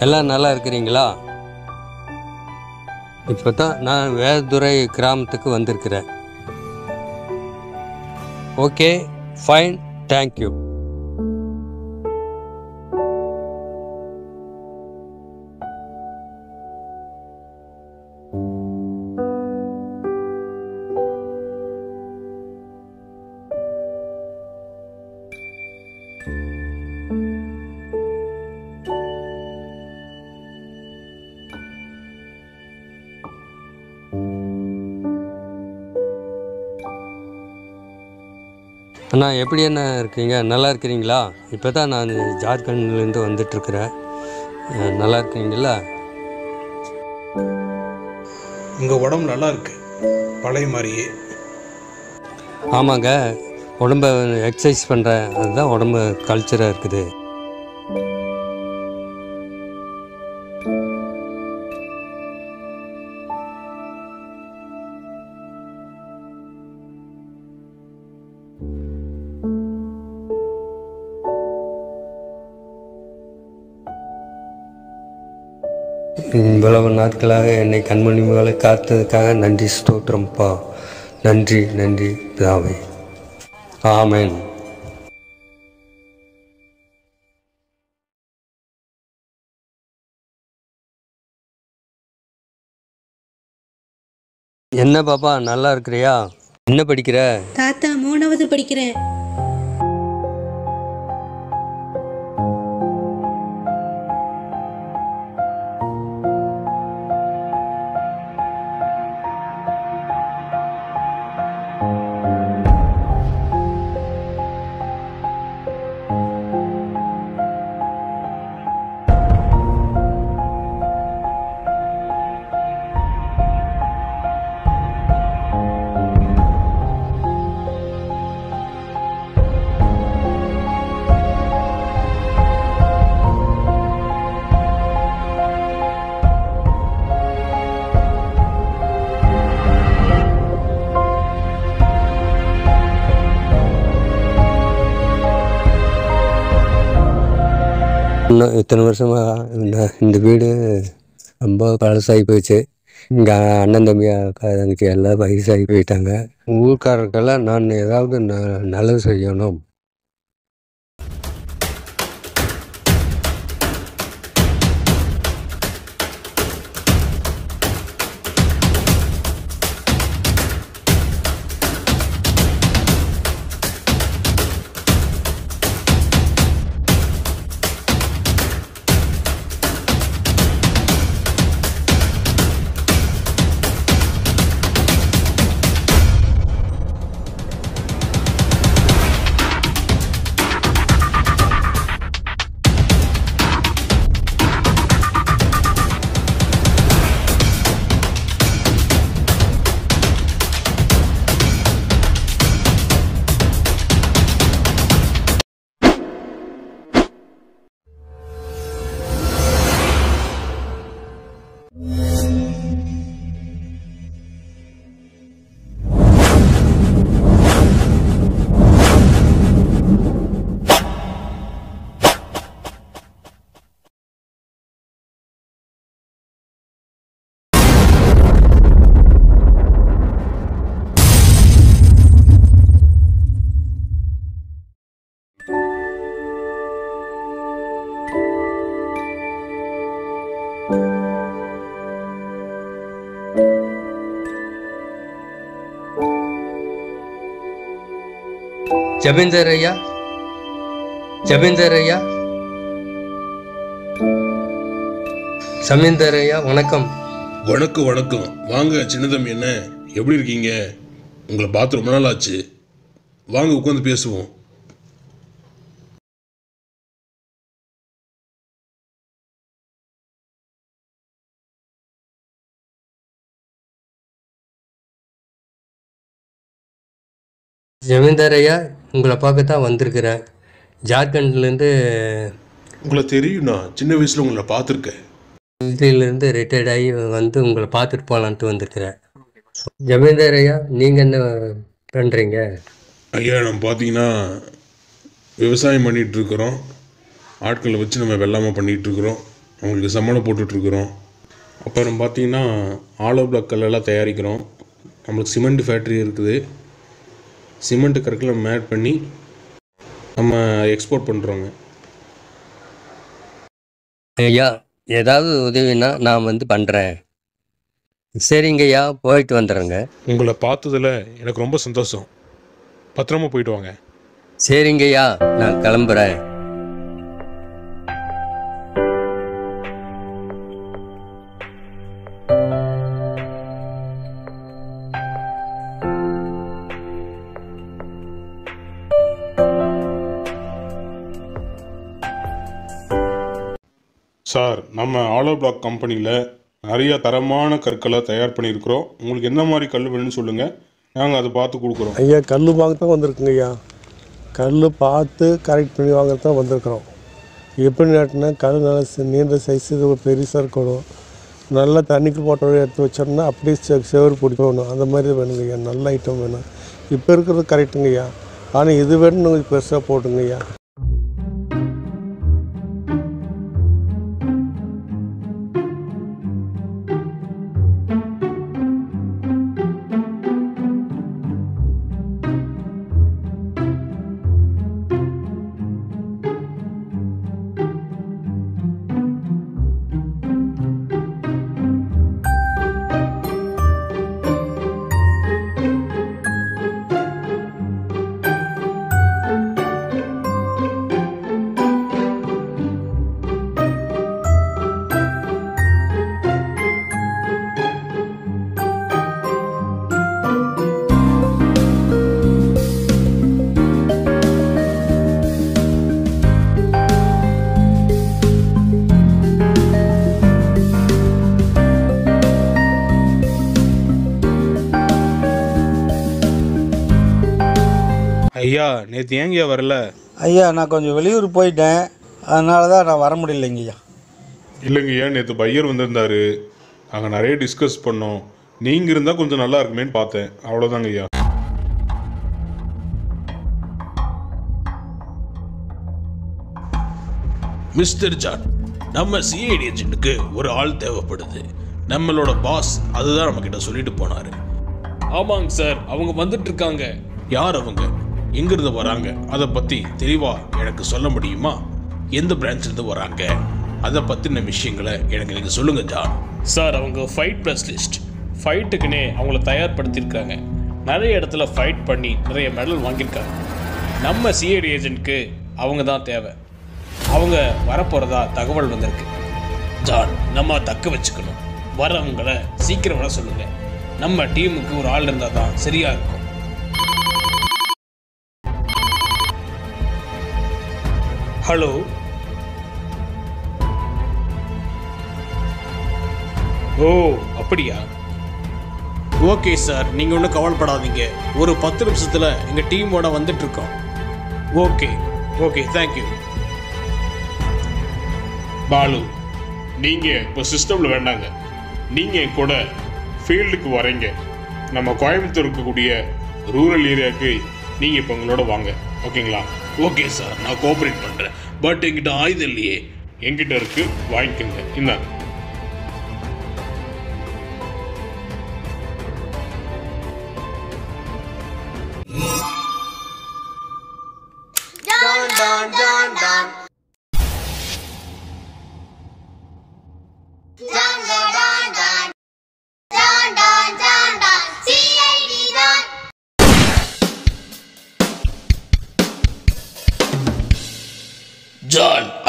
எல்லாம் நல்லா இருக்கிறீங்களா? இப்போ தான் நான் வேதுரை கிராமத்துக்கு வந்திருக்கிறேன். Okay, fine, thank you. அண்ணா, எப்படி என்ன இருக்கீங்க? நல்லா இருக்கிறீங்களா? இப்போ தான் நான் ஜார்க்கண்ட்லேருந்து வந்துட்டுருக்குறேன். நல்லா இருக்கீங்களா? உங்கள் உடம்பு நல்லா இருக்கு, பழைய மாதிரியே. ஆமாங்க, உடம்ப எக்ஸசைஸ் பண்ணுறேன், அதுதான் உடம்பு கல்ச்சராக இருக்குது. இவ்வளவு நாட்களாக என்னை கண்மணிகளை காத்ததுக்காக நன்றி, ஸ்தோத்திரம்ப்பா. நன்றி நன்றி பிதாவே. ஆமென். என்ன பாப்பா, நல்லா இருக்கிறியா? என்ன படிக்கிற? தாத்தா 3வது படிக்கிறேன். இன்னும் இத்தனை வருஷமாக இந்த வீடு ரொம்ப பழசாகி போச்சு. இங்கே அண்ணன் தம்பி அக்கா தங்கச்சி எல்லாம் வயசாகி போயிட்டாங்க. ஊர்க்காரருக்கெல்லாம் நான் ஏதாவது நல்லது செய்யணும். ஜமீன்தார் ஐயா, ஜமீன்தார் ஐயா, ஜமீன்தார் ஐயா, வணக்கம். வணக்கம் வணக்கம். வாங்க சின்ன தம்பி, என்ன எப்படி இருக்கீங்க? உங்களை பார்த்து ரொம்ப நாள் ஆச்சு. வாங்க உட்காந்து பேசுவோம். ஜமீன்தார் ஐயா, உங்களை பார்க்க தான் வந்திருக்கிறேன். ஜார்க்கண்ட்லேருந்து. உங்களை தெரியும்ண்ணா, சின்ன வயசில் உங்களை பார்த்துருக்கேன். மிலிட்ரியிலேருந்து ரிட்டையர்ட் ஆகி வந்து உங்களை பார்த்துட்டு போகலான்ட்டு வந்திருக்கிறேன். ஜமீன்தார் ஐயா, நீங்கள் என்ன பண்ணுறீங்க? ஐயா, நம்ம பார்த்தீங்கன்னா விவசாயம் பண்ணிகிட்ருக்குறோம். ஆட்களை வச்சு நம்ம வெள்ளாமல் பண்ணிகிட்ருக்குறோம். அவங்களுக்கு சம்பளம் போட்டுட்ருக்குறோம். அப்புறம் பார்த்தீங்கன்னா ஆலோ பிளாக் கல்லெல்லாம் தயாரிக்கிறோம். நம்மளுக்கு சிமெண்ட் ஃபேக்ட்ரி இருக்குது. சிமெண்ட் கற்களை நம்ம ஆட் பண்ணி நம்ம எக்ஸ்போர்ட் பண்ணுறோங்க. ஐயா, ஏதாவது உதவினா நான் வந்து பண்ணுறேன். சரிங்க ஐயா, போயிட்டு வந்துடுறேங்க. உங்களை பார்த்ததில் எனக்கு ரொம்ப சந்தோஷம். பத்திரமா போயிட்டு வாங்க. சரிங்க ஐயா, நான் கிளம்புறேன். சார், நம்ம ஆலோ பிளாக் கம்பெனியில் நிறைய தரமான கற்களை தயார் பண்ணியிருக்கிறோம். உங்களுக்கு என்ன மாதிரி கல் வேணும்னு சொல்லுங்கள், நாங்கள் அதை பார்த்து கொடுக்குறோம். ஐயா, கல் வாங்க தான் வந்திருக்குங்க ஐயா. கல் பார்த்து கரெக்ட் பண்ணி வாங்க தான் வந்திருக்கிறோம். எப்படி நாட்டினா கல் நல்லா நீண்ட சைஸு, இது பெருசாக இருக்கணும். நல்லா தண்ணிக்கு போட்டோட எடுத்து வச்சோம்னா அப்படியே செவரு பிடிக்கணும். அந்த மாதிரி வேணுங்க ஐயா. நல்ல ஐட்டம் வேணும். இப்போ இருக்கிறது கரெக்டுங்க ஐயா. ஆனால் இது வேணும் கொஞ்சம் பெருசாக போட்டுங்க ஐயா. ஐயா, நேற்று ஏங்கய்யா வரல? ஐயா, நான் கொஞ்சம் வெளியூர் போயிட்டேன், அதனால தான் நான் வர முடியலைங்க ஐயா. இல்லைங்க ஐயா, நேற்று பையர் வந்திருந்தார். நாங்கள் நிறைய டிஸ்கஸ் பண்ணோம். நீங்கள் இருந்தால் கொஞ்சம் நல்லா இருக்குமேன்னு பார்த்தேன். அவ்வளோதாங்க ஐயா. மிஸ்டர் ஜான், நம்ம சிஐடி ஏஜென்ட்டுக்கு ஒரு ஆள் தேவைப்படுது. நம்மளோட பாஸ் அதுதான் நம்மக்கிட்ட சொல்லிட்டு போனார். ஆமாங்க சார், அவங்க வந்துட்டு இருக்காங்க. யார் அவங்க? எங்கிருந்து வராங்க? அதை பற்றி தெளிவாக எனக்கு சொல்ல முடியுமா? எந்த பிரான்ச்லேருந்து வராங்க? அதை பற்றின விஷயங்களை எனக்கு நீங்கள் சொல்லுங்கள் ஜான். சார், அவங்க ஃபைட் ஸ்பெஷலிஸ்ட். ஃபைட்டுக்குன்னே அவங்கள தயார்படுத்தியிருக்காங்க. நிறைய இடத்துல ஃபைட் பண்ணி நிறைய மெடல் வாங்கியிருக்காங்க. நம்ம சிஐடி ஏஜென்ட்க்கு அவங்க தான் தேவை. அவங்க வரப்போகிறதா தகவல் வந்திருக்கு. ஜான், நம்ம தக்க வச்சுக்கணும். வரவங்களை சீக்கிரம் வர சொல்லுங்கள். நம்ம டீமுக்கு ஒரு ஆள் இருந்தால் தான் சரியாக இருக்கும். ஹலோ, ஓ அப்படியா? ஓகே சார், நீங்கள் ஒன்றும் கவலைப்படாதீங்க. ஒரு 10 நிமிஷத்தில் எங்கள் டீமோட வந்துட்டுருக்கோம். Okay okay, thank you. பாலு, நீங்கள் இப்போ சிஸ்டமில் வேண்டாங்க. நீங்கள் என் கூட ஃபீல்டுக்கு வரீங்க. நம்ம கோயம்புத்தூர் இருக்கக்கூடிய ரூரல் ஏரியாவுக்கு நீங்கள் இப்போ எங்களோட வாங்க. ஓகேங்களா? ஓகே சார், நான் கோஆப்ரேட் பண்ணுறேன். பட் என்கிட்ட ஆயுதம் இல்லையே. என்கிட்ட இருக்கு, வாங்கிக்கோங்க. இந்தாங்க.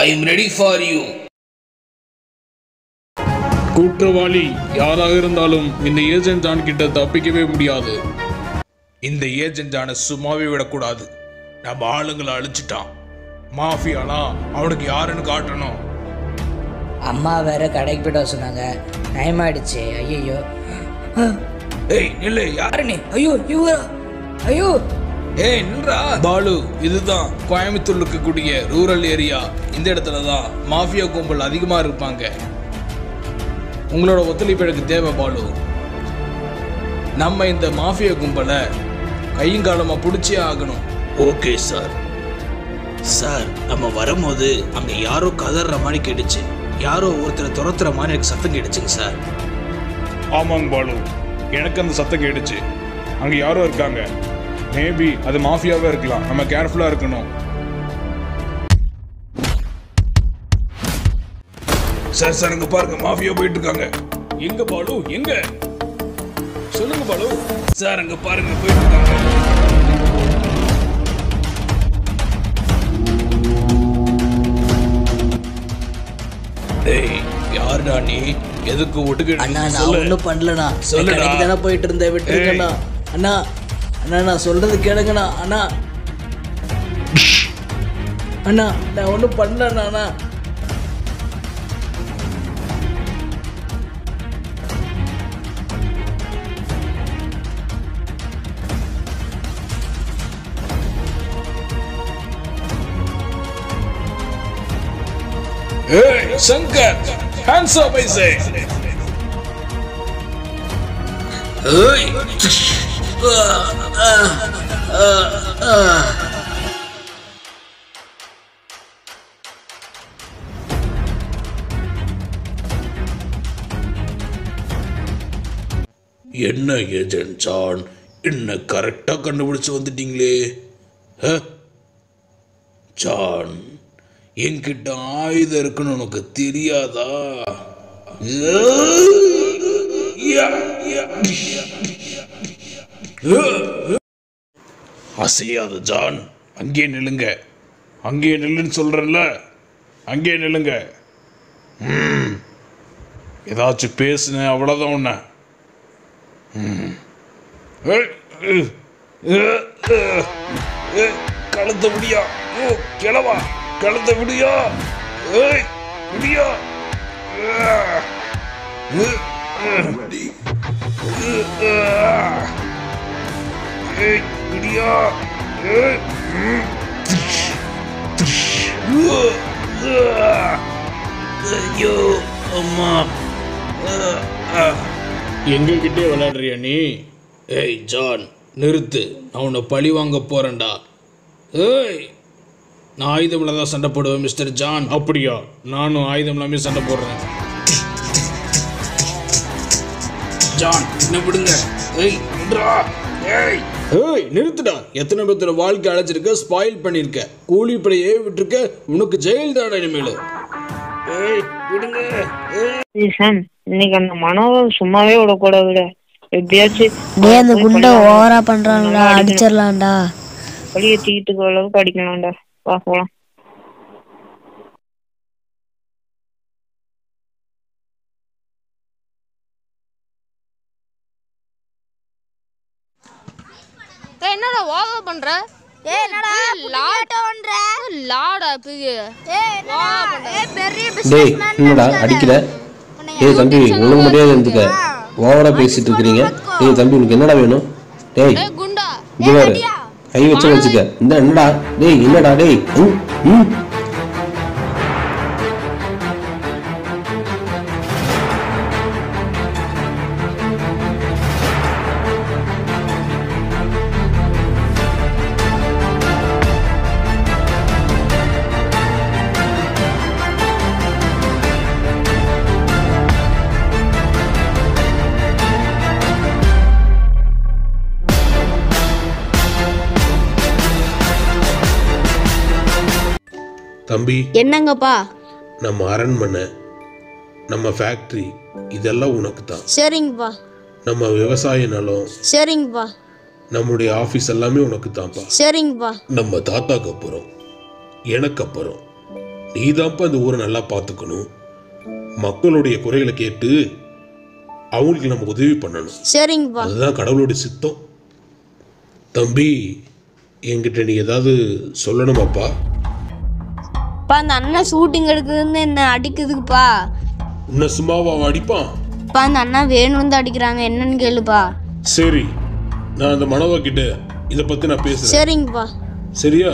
I am ready for you. குற்றவாளி யாராக இருந்தாலும் இந்த ஏஜென்ட் ஜான் கிட்ட தப்பிக்கவே முடியாது. இந்த ஏஜென்ட் ஜானை சும்மாவே விடக்கூடாது. நம்ம ஆளுங்களை அழிச்சிட்டான். மாஃபியானா அவனுக்கு யாருன்னு காட்டணும். அம்மா வேற கடைக்கு போய்ட்டு சொன்னாங்க. டைம் ஆயிடுச்சு. ஐயோ. ஏய் நில்லு, யாரு நீ? ஐயோ இவரா? ஐயோ. ஏய் நில்றா. பாலு, இதுதான் கோயம்புத்தூர்ல இருக்கக்கூடிய ரூரல் ஏரியா. இந்த இடத்துல தான் மாஃபியா கும்பல் அதிகமாக இருப்பாங்க. உங்களோட ஒத்துழைப்பு எனக்கு தேவை பாலு. நம்ம இந்த மாஃபியா கும்பலை கையங்காலமாக பிடிச்சே ஆகணும். Okay sir. சார், நம்ம வரும்போது அங்கே யாரோ கதற மாதிரி கேட்டுச்சு. யாரோ ஒருத்தரை துரத்துற மாதிரி எனக்கு சத்தம் கேட்டுச்சுங்க சார். ஆமாங்க பாலு, எனக்கு அந்த சத்தம் கேட்டுச்சு. அங்கே யாரோ இருக்காங்க. மேபி அது மாஃபியாவே இருக்கலாம். நம்ம கேர்ஃபுல்லாக இருக்கணும். சார் சார் அங்க பாருங்க, மாஃபியா போயிட்டு இருக்காங்க. எங்க பாலு? எங்க? சொல்லுங்க பாலு. சார் அங்க பாருங்க, போயிட்டு இருக்காங்க. டேய், யாருடா நீ? எதுக்கு ஒட்டுக்கு? அண்ணா நான் ஒன்றும் பண்ணலண்ணா. கடைக்கு தானே போயிட்டு இருந்தேன், விட்டுருங்கண்ணா. அண்ணா அண்ணா நான் சொல்றது கேளுங்கண்ணா. அண்ணா அண்ணா நான் ஒன்றும் பண்ணலண்ணா. அண்ணா Hey, Shankar! Hands up, I say! Hey! என்ன ஏஜென்ட் ஜான், என்ன கரெக்டாக கண்டுபிடிச்சு வந்துட்டீங்களே. ஜான், என்கிட்ட ஆயுதம் இருக்குன்னு உனக்கு தெரியாதா? அசையாத ஜான், அங்கே நில்லுங்க. அங்கே நில்லுன்னு சொல்றேன்ல, அங்கே நில்லுங்க. ஏதாச்சும் பேசுன அவ்வளோதான் உன்ன. கழுத்த முடியா? கிளவா, கழுத்த விடியா? விடியா? விடியா? ஐயோ அம்மா. எங்ககிட்டே விளையாடுறியா நீ? ஏய் ஜான், நிறுத்து. நான் உன்னை பழி வாங்க போறேன்டா. ஏய், நான் ஆயுதம் இல்லாத சண்டை போடுவேன் மிஸ்டர் ஜான். அப்படியா? நானும் ஆயுதம் இல்லாமல் சண்டை போடுறேன். ஜான், என்ன விடுங்க. ஏய் ஏய் ஏய், நிறுத்துடா. எத்தனை பேர்த்தோட வாழ்க்கை அழைச்சிருக்க, ஸ்பாயில் பண்ணியிருக்க, கூலிப்படையே விட்டுருக்க. உனக்கு ஜெயில் தானே இனிமேல். ஏய் விடுங்க. இன்னைக்கு அந்த மனோவை சும்மாவே விடக்கூடாதுடா. எப்படியாச்சும் அந்த குண்டை ஓவரா பண்றான்டா, அடிச்சிடலாம்டா. வழியை தீட்டுக்கு அளவுக்கு அடிக்கலாம்டா. வா போலாம். என்னடா ஓவா பண்ற? ஏய் என்னடா லாட்டோன்ற லாடா பிகு. ஏய் என்னடா பெரிய டேய் பிசினஸ்மேன். என்னடா அடிக்கிற? ஏய் தம்பி, உங்களுக்கு மரியாதை இருந்துக்க. ஓவரா பேசிட்டு இருக்கீங்க. ஏய் தம்பி, உனக்கு என்னடா வேணும்? டேய் குண்டா, இங்க பாரு, கை வச்சுக்க. இந்த என்னடா? டேய் என்னடா? டேய் தம்பி, என்னங்கப்பா? நம்ம அரண்மனை, நம்ம ஃபேக்ட்ரி இதெல்லாம் உனக்கு தான். சரிங்கப்பா. நம்ம விவசாய நிலம், சரிங்கப்பா. நம்முடைய ஆஃபீஸ் எல்லாமே உனக்கு தான்ப்பா. சரிங்கப்பா. நம்ம தாத்தாக்கு அப்புறம் எனக்கு அப்புறம் நீதான்ப்பா இந்த ஊரை நல்லா பார்த்துக்கணும், மக்களுடைய குறைகளை கேட்டு அவங்களுக்கு நம்ம உதவி பண்ணணும். சரிங்கப்பா. அதுதான் கடவுளுடைய சித்தம். தம்பி, என்கிட்ட நீ ஏதாவது சொல்லணுமாப்பா? அந்த அண்ணன் ஷூட்டிங் எடுக்குதுன்னு என்ன அடிக்குதுப்பா. உன்னை சும்மாவா அடிப்பான்? அந்த அண்ணா வேணும் தான் அடிக்கிறாங்க, என்னன்னு கேளுப்பா. சரி, நான் அந்த மனோவா கிட்ட இதை பத்தி நான் பேசுறேன். சரிங்கப்பா. சரியா?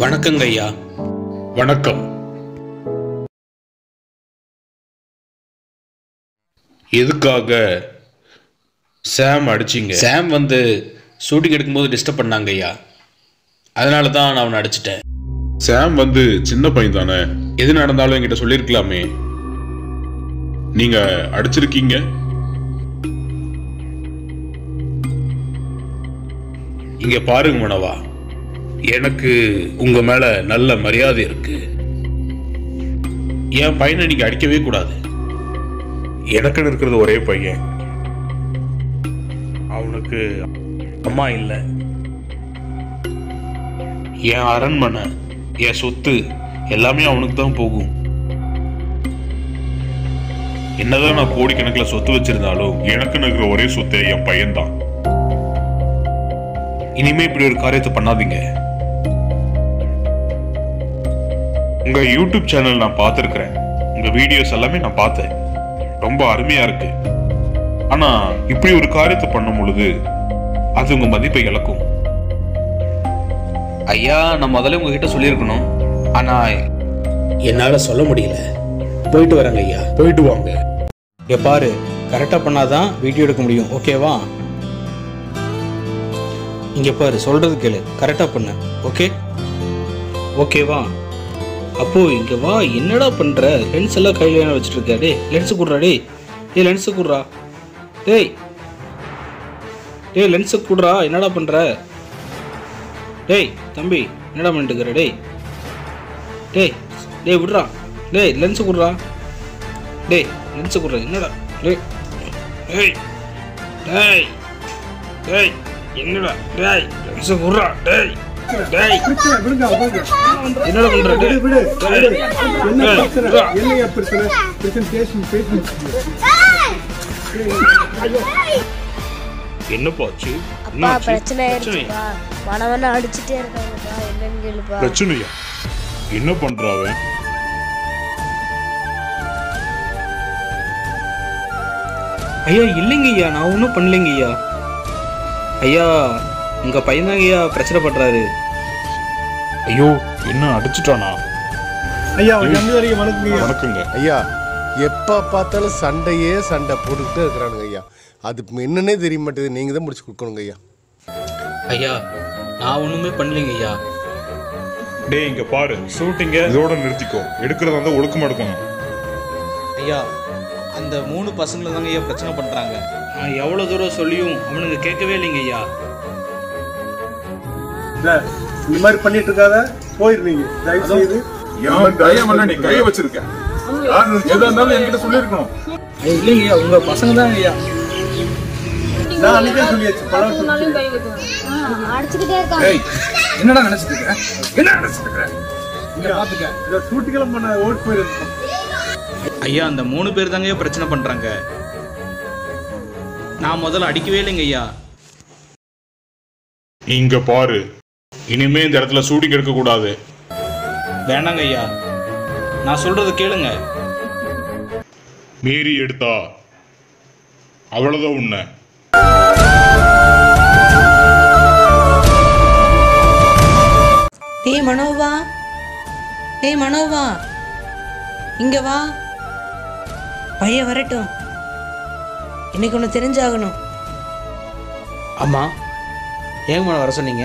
வணக்கங்க ஐயா. வணக்கம். எதுக்காக சாம் அடிச்சிங்க? சாம் வந்து ஷூட்டிங் எடுக்கும்போது டிஸ்டர்ப் பண்ணாங்க ஐயா, அதனால தான் நான் அவனை அடிச்சிட்டேன். சாம் வந்து சின்ன பையன் தானே, எது நடந்தாலும் என்கிட்ட சொல்லியிருக்கலாமே. நீங்க அடிச்சிருக்கீங்க. இங்க பாருங்க மனோவா, எனக்கு உங்க மேல நல்ல மரியாதை இருக்கு. என் பையனை நீங்க அடிக்கவே கூடாது. எனக்குன்னு இருக்கிறது ஒரே பையன், அவனுக்கு அம்மா இல்லை. என் அரண்மனை, என் சொத்து எல்லாமே அவனுக்கு தான் போகும். என்னதான் நான் கோடிக்கணக்கில் சொத்து வச்சிருந்தாலும் எனக்குன்னு இருக்கிற ஒரே சொத்து என் பையன்தான். இனிமே இப்படி ஒரு காரியத்தை பண்ணாதீங்க. உங்க யூடியூப் சேனல் நான் பார்த்துருக்கிறேன், உங்க வீடியோஸ் எல்லாமே நான் பார்த்தேன், ரொம்ப அருமையா இருக்கு. ஆனா இப்படி ஒரு காரியத்தை பண்ணும் பொழுது அது உங்க மதிப்பை இழக்கும். ஐயா, நான் முதல்ல உங்ககிட்ட சொல்லியிருக்கணும், ஆனா என்னால் சொல்ல முடியல. போயிட்டு வரேங்க ஐயா. போயிட்டு வாங்க. இங்கே பாரு, கரெக்டாக பண்ணாதான் வீடியோ எடுக்க முடியும், ஓகேவா? இங்கே பாரு, சொல்கிறது கேளு, கரெக்டாக பண்ணு, ஓகே? ஓகேவா? அப்போ இங்கே வா. என்னடா பண்ணுற? லென்ஸ் எல்லாம் கையில் வச்சுட்டு இருக்க. டே லென்ஸு குடுறா. டே லென்ஸு குடுறா. டேய் லென்ஸு குடுறா. என்னடா பண்ணுற? டேய் தம்பி, என்னடா பண்ணிட்டு இருக்கிற? டேய் விட்றா. டேய் லென்ஸு குடுறா. டேய் லென்ஸு குடுறா. என்னடா? டேய் என்னடா? டேய் லென்ஸு குடுறா. டேய் என்னடா பண்ற? என்னப்பாச்சு? அப்பா பிரச்சனை ஆயிருச்சுப்பா. மனவன அடிச்சிட்டே இருக்காங்கப்பா, என்னன்னு கேளுப்பா. பிரச்சனையா? என்ன பண்றாவன்? ஐயா இல்லைங்க ஐயா, நான் ஒன்றும் பண்ணலைங்க ஐயா. ஐயா உங்கள் பையன்தாங்க ஐயா பிரச்சனை பண்ணுறாரு. ஐயோ, என்ன அடிச்சுட்டானா? ஐயா வணக்கங்க. வணக்கங்க ஐயா, எப்போ பார்த்தாலும் சண்டை போட்டுக்கிட்டே இருக்கிறானுங்க ஐயா. அது என்னன்னே தெரிய மாட்டேது. நீங்கள் தான் முடிச்சு கொடுக்கணுங்க ஐயா. ஐயா நான் ஒன்றுமே பண்ணலைங்க ஐயா. டேய் இங்க பாரு, ஷூட்டிங்க இதோட நிறுத்திக்கோ. எடுக்கிறதா இருந்தால் ஒழுக்கமா எடுக்கணும். ஐயா அந்த 3 பசங்களை தாங்க ஐயா பிரச்சனை பண்ணுறாங்க. நான் எவ்வளோ தூரம் சொல்லியும் அவனுங்க கேட்கவே இல்லைங்க ஐயா. இந்த மாதிரி பண்ணிட்டு இருக்காத, போயிருந்தீங்க தயவு செய்து. நீ கையை வச்சிருக்க, எதா இருந்தாலும் என்கிட்ட சொல்லியிருக்கணும். இல்லைங்க ஐயா, உங்கள் பசங்க தான் ஐயா. நான் அன்னைக்கே சொல்லியாச்சு. அடிச்சுக்கிட்டே இருக்காங்க. என்னடா நினைச்சிட்டு இருக்க? என்ன நினைச்சிட்டு இருக்க? இங்க பாத்துக்க, இந்த சூட்டிகளும் பண்ண ஓட்டு போயிருக்கோம். ஐயா அந்த 3 பேர் தாங்க ஐயா பிரச்சனை பண்ணுறாங்க. நான் முதல்ல அடிக்கவே இல்லைங்க ஐயா. இங்க பாரு, இனிமே இந்த இடத்துல ஷூட்டிங் எடுக்க கூடாது. வேண்டாங்க ஐயா, நான் சொல்றது கேளுங்க. மீறி எடுத்தா அவ்வளவுதான் உன்னை. டேய் மனோவா, இங்க வா. பையன் வரட்டும், இன்னைக்கு ஒன்று தெரிஞ்சாகணும். அம்மா ஏங்க மேடம் வர சொன்னீங்க?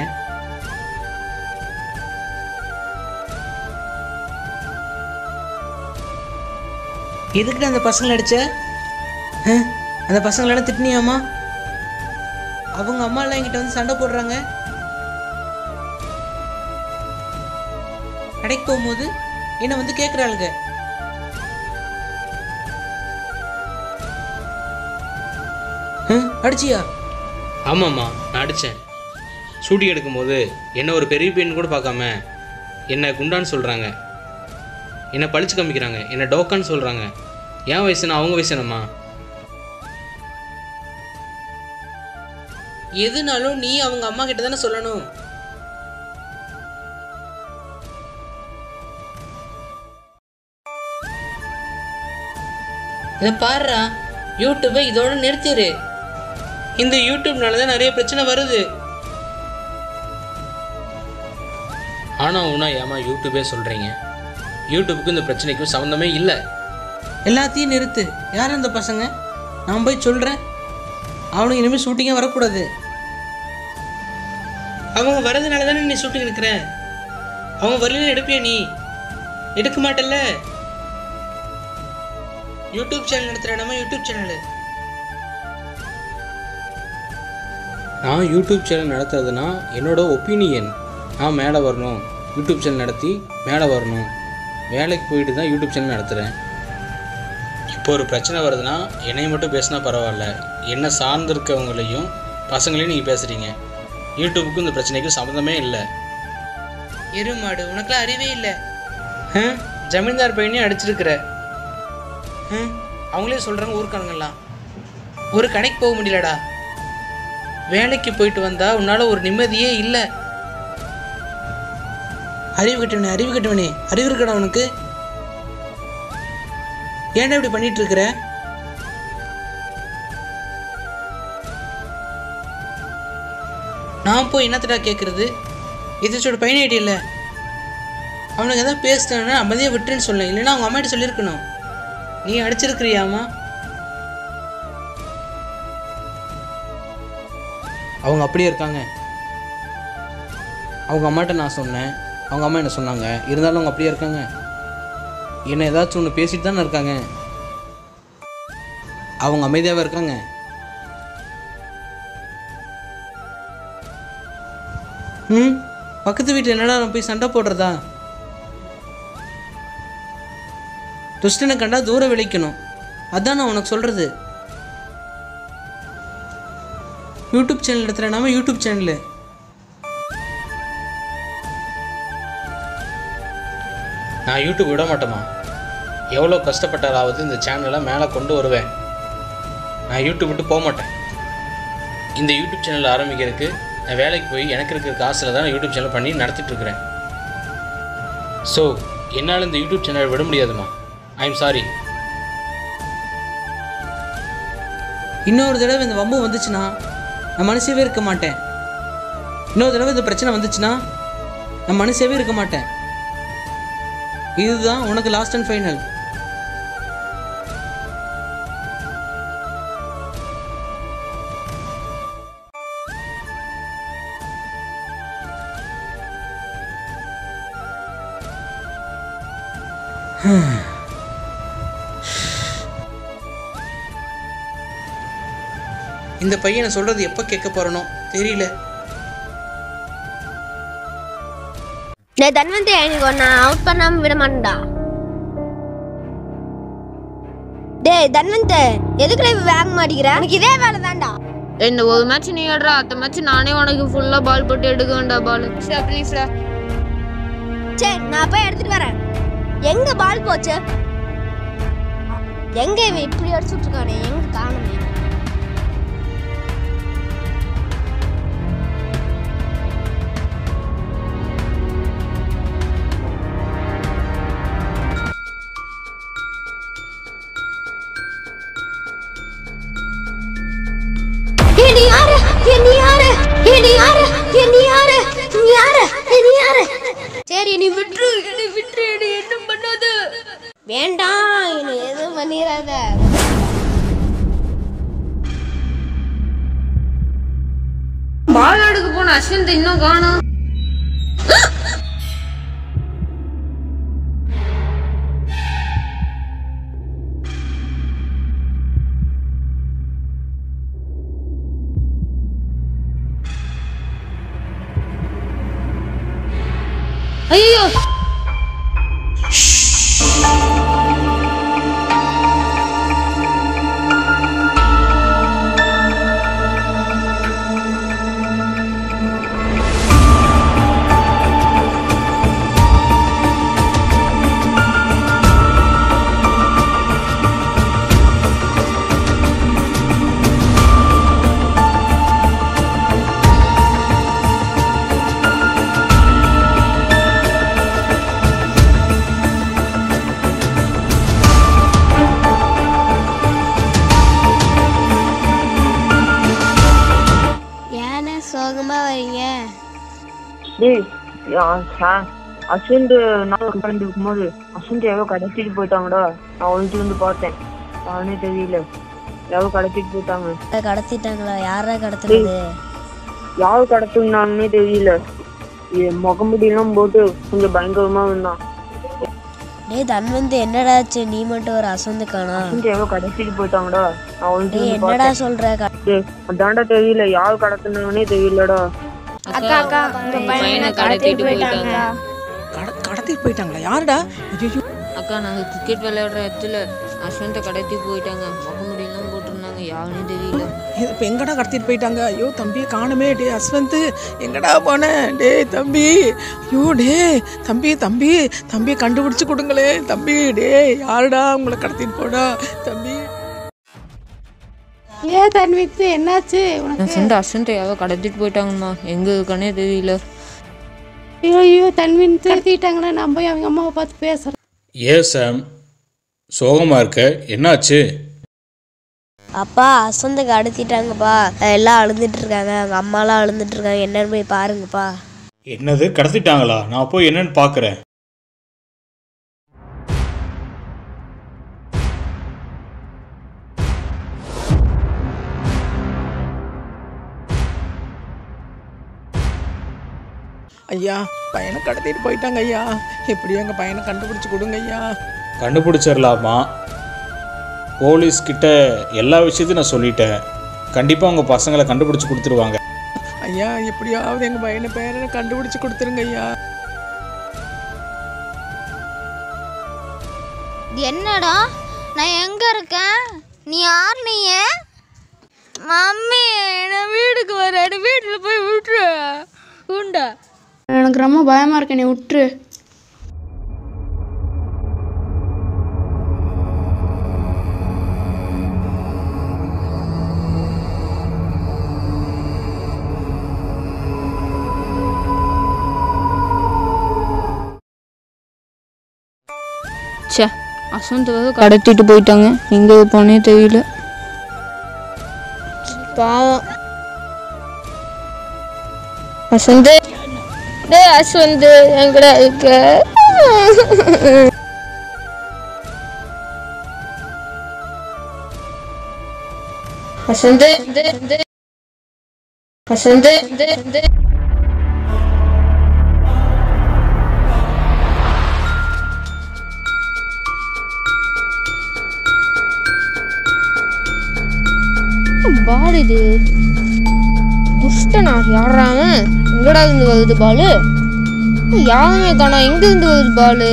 எதுக்குடா அந்த பசங்களை அடிச்ச? அந்த பசங்களெல்லாம் திட்டினியாம்மா? அவங்க அம்மா எல்லாம் என்கிட்ட வந்து சண்டை போடுறாங்க. கடைக்கு போகும்போது என்னை வந்து கேட்குறாளுங்க, அடிச்சியா? ஆமாம்மா, நான் அடித்தேன். ஷூட்டிங் எடுக்கும்போது என்ன ஒரு பெரிய பையன் கூட பார்க்காம என்னை குண்டான்னு சொல்கிறாங்க, என்னை பழிச்சு காமிக்கிறாங்க, என்னை டோக்கான்னு சொல்கிறாங்க. என் வயசுனா அவங்க வயசு என்னம்மா? எதுனாலும் நீ அவங்க அம்மா கிட்ட தானே சொல்லணும். இதை பாருடா, யூடியூப்பை இதோட நிறுத்திடு. இந்த யூடியூப்னால தான் நிறைய பிரச்சனை வருது. ஆனால் உனா ஏமா யூடியூபே சொல்கிறீங்க? யூடியூப்புக்கும் இந்த பிரச்சனைக்கும் சம்மந்தமே இல்லை. எல்லாத்தையும் நிறுத்து. யார் அந்த பசங்க? நான் போய் சொல்கிறேன். அவனுக்கு இனிமேல் ஷூட்டிங்கே வரக்கூடாது. அவங்க வரதுனால தானே நீ ஷூட்டிங் எடுக்கிற. அவங்க வரலன்னு எடுப்பியா? நீ எடுக்க மாட்டல்ல. யூடியூப் சேனல் நடத்துகிற நம்ம யூடியூப் சேனலு. நான் யூடியூப் சேனல் நடத்துறதுனா என்னோட ஒப்பீனியன். நான் மேலே வரணும், யூடியூப் சேனல் நடத்தி மேலே வரணும், வேலைக்கு போயிட்டு தான் யூடியூப் சேனல் நடத்துகிறேன். இப்போ ஒரு பிரச்சனை வருதுன்னா என்னை மட்டும் பேசினா பரவாயில்ல, என்னை சார்ந்திருக்கவங்களையும் பசங்களையும் நீங்கள் பேசுகிறீங்க. யூடியூப்புக்கும் இந்த பிரச்சனைக்கும் சம்மந்தமே இல்லை. எருமாடு, உனக்குலாம் அறிவே இல்லை. ஜமீன்தார் பையனையும் அடிச்சிருக்கிற. அவங்களே சொல்கிறாங்க ஊருக்காரங்கெல்லாம். ஒரு கடைக்கு போக முடியலடா. வேலைக்கு போயிட்டு வந்தா உன்னால் ஒரு நிம்மதியே இல்லை. அறிவு கட்டவனே, அறிவு கட்டவனே, அறிவு இருக்கடா உனக்கு? ஏன்டா இப்படி பண்ணிட்டு இருக்கிற? நான் போய் என்னத்தடா கேட்குறது? இதோட பையன் ஐடி இல்லை. அவனுக்கு எதாவது பேசிட்டான்னா அமைதியாக விட்டுருன்னு சொல்ல, இல்லைன்னா அவங்க அம்மாட்ட சொல்லியிருக்கணும். நீ அடிச்சிருக்கிறியாமா? அவங்க அப்படியே இருக்காங்க. அவங்க அம்மாட்ட நான் சொன்னேன், அவங்க அம்மா என்ன சொன்னாங்க, இருந்தாலும் அவங்க அப்படியே இருக்காங்க. என்ன ஏதாச்சும் ஒன்று பேசிட்டு தானே இருக்காங்க. அவங்க அமைதியாகவே இருக்காங்க. பக்கத்து வீட்டில் என்னடா நான் போய் சண்டை போடுறதா? துஷ்டனை கண்டா தூரம் விளைக்கணும். அதான் நான் உனக்கு சொல்கிறது. யூடியூப் சேனல் நடத்துகிற நாம யூடியூப் சேனலு. நான் யூடியூப் விட மாட்டேமா. எவ்வளோ கஷ்டப்பட்டாலாவது இந்த சேனலை மேலே கொண்டு வருவேன். நான் யூடியூப் விட்டு போக மாட்டேன். இந்த யூடியூப் சேனல் ஆரம்பிக்கிறதுக்கு நான் வேலைக்கு போய் எனக்கு இருக்கிற காசில் தான் நான் யூடியூப் சேனல் பண்ணி நடத்திட்டுருக்கிறேன். ஸோ என்னால் இந்த யூடியூப் சேனலை விட முடியாதுமா. I am sorry. இன்னொரு தடவை இந்த வம்பு வந்துச்சுன்னா நான் மனுஷவே இருக்க மாட்டேன். இன்னொரு தடவை இந்த பிரச்சனை வந்துச்சுன்னா நான் மனுஷவே இருக்க மாட்டேன். இதுதான் உனக்கு லாஸ்ட் அண்ட் ஃபைனல். இந்த பையனை சொல்றது எப்போ கேட்க போறனோ தெரியல. தன்வந்தி எனக்கு ஒன்று அவுட் பண்ணாமல் விட மாட்டேன்டா. டேய் தன்வந்த், எதுக்குடா வேக மாட்டேங்கிற? எனக்கு இதே வேலை தான்டா. இந்த ஒரு மேட்ச் நீ ஆடுறா, அடுத்த மேட்ச் நானே உனக்கு ஃபுல்லாக பால் போட்டு எடுக்க வேண்டாம். பால் ப்ளீஸ்டா. சரி நான் போய் எடுத்துட்டு வரேன். எங்க பால் போச்சு? எங்க இவன் இப்படி அடிச்சுட்டு இருக்கானே, எங்க காணுமே? சரி நீ விட்டுரு, என்ன பண்ணாது. வேண்டாம், நீ எதுவும் பண்ணிடாத. பால் எடுக்க போன அஸ்வின் இன்னும் காணோம். ஐயோ இங்க அசண்ட் நான் உட்காந்து இருக்கும்போது அசண்ட் எவ்வளோ கடத்திட்டு போயிட்டாங்கடா. நான் ஒழிச்சு வந்து பார்த்தேன், அவனே தெரியல எவ்வளோ கடத்திட்டு போயிட்டாங்க. கடத்திட்டாங்களா? யாரா கடத்துறது? யார் கடத்துனாங்கன்னே தெரியல. முகமுடியெல்லாம் போட்டு கொஞ்சம் பயங்கரமா இருந்தான். டேய் தன்வந்த் என்னடாச்சு? நீ மட்டும் ஒரு அசந்து காணா? எவ்வளோ கடத்திட்டு போயிட்டாங்கடா. நான் ஒழிச்சு வந்து என்னடா சொல்ற? அதான்டா தெரியல, யார் கடத்துனாங்கன்னே தெரியலடா. அக்கா அக்கா உங்க பையனை கடத்திட்டு போயிட்டாங்க. கடத்திட்டு போயிட்டாங்களா? யாருடா? அக்கா நாங்கள் கிரிக்கெட் விளையாடுற இடத்துல அஸ்வந்தை கடத்தி போயிட்டாங்க. முகமுடியெல்லாம் போட்டிருந்தாங்க, யாருன்னு தெரியல. இப்போ எங்கடா கடத்திட்டு போயிட்டாங்க? ஐயோ தம்பியை காணுமே. டே அஸ்வந்த் எங்கடா போன? டே தம்பி, ஐயோ டே தம்பி தம்பி தம்பியை கண்டுபிடிச்சு கொடுங்களே தம்பி. டே யாருடா உங்களை கடத்திட்டு போடா தம்பி? ஏன் தன்வித் என்னாச்சு உனக்கு? அஸ்வந்தை யாரோ கடத்திட்டு போயிட்டாங்கம்மா, எங்கே இருக்கானே தெரியல. ஐயோ தன்வின் தேத்திட்டாங்களா? நான் போய் அவங்க அம்மாவை பார்த்து பேசுகிறேன். ஏன் சாம் சோகமாக இருக்க, என்னாச்சு? அப்பா அசந்து கடத்திட்டாங்கப்பா. எல்லாம் அழுதுட்டு இருக்காங்க, அவங்க அம்மாலாம் அழுதுட்டு இருக்காங்க. என்னன்னு போய் பாருங்கப்பா. என்னது கடத்திட்டாங்களா? நான் போய் என்னன்னு பார்க்குறேன். ஐயா பையனை கடத்திட்டு போயிட்டாங்க ஐயா. எப்படியோ எங்கள் பையனை கண்டுபிடிச்சி கொடுங்க ஐயா. கண்டுபிடிச்சிடலாமா? போலீஸ்கிட்ட எல்லா விஷயத்தையும் நான் சொல்லிட்டேன். கண்டிப்பாக உங்கள் பசங்களை கண்டுபிடிச்சி கொடுத்துருவாங்க. ஐயா எப்படியாவது எங்கள் பையனை பேரனை கண்டுபிடிச்சி கொடுத்துருங்க ஐயா. என்னடா நான் எங்க இருக்கேன்? நீ யார்? நீ மம்மி நான் வீட்டுக்கு வரேன், வீட்டில் போய் விட்டுரு உண்டா. எனக்கு ரொம்ப பயமா இருக்கு, நீ விட்டுரு. சே அசந்த் கடத்திட்டு போயிட்டாங்க, எங்கே போனே தெரியல. பாவம் அசந்த். டே அஸ்வந்த் எங்கடா இருக்க? அசந்த் அசந்த் பால் இது துஷ்டனா? யாராம எங்கடா இருந்து வருது பாலு? யாருமே காணா, எங்க இருந்து வருது பாலு?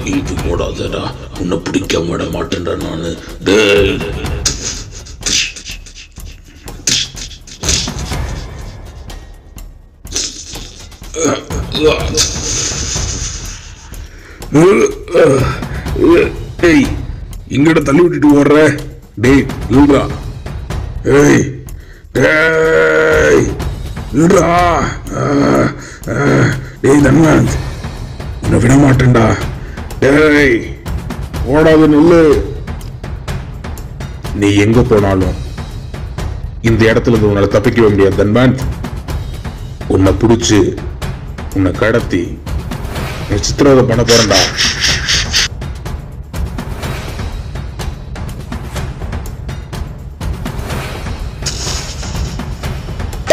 இது போடாதடா, உன்னை பிடிக்க விட மாட்டேன்டா நானு. டேய் ஏய் எங்கட தள்ளி விட்டுட்டு ஓடுற? டேய் இல்லடா. ஏய் டேய் இல்லடா. டேய் தன்வந்த் உன்னை விட மாட்டேன்டா. டேய் ஓடாத நில்லு. நீ எங்க போனாலும் இந்த இடத்துல இருந்து உன்னால தப்பிக்க முடியாது தன்வந்த். உன்னை பிடிச்சி உன்னை கடத்தி சித்திரவதை பண்ண போறேன்டா.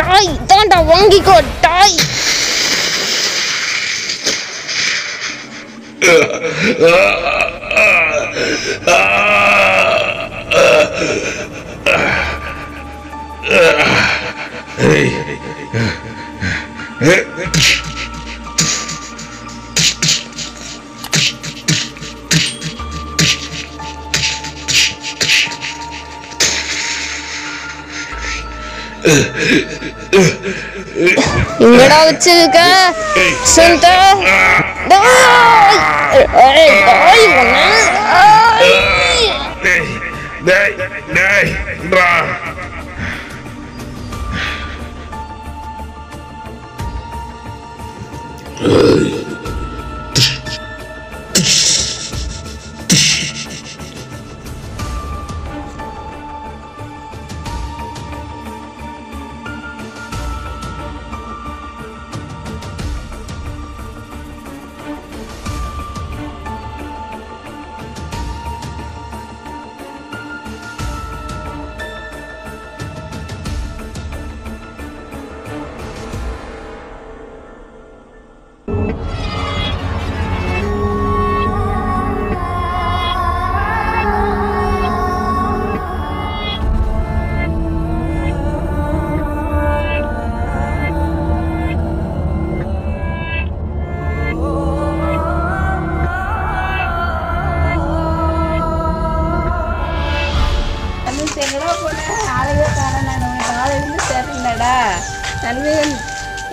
டாய் தாண்டா வாங்கிக்கோ டாய். எங்கடா வச்சிருக்க சுந்த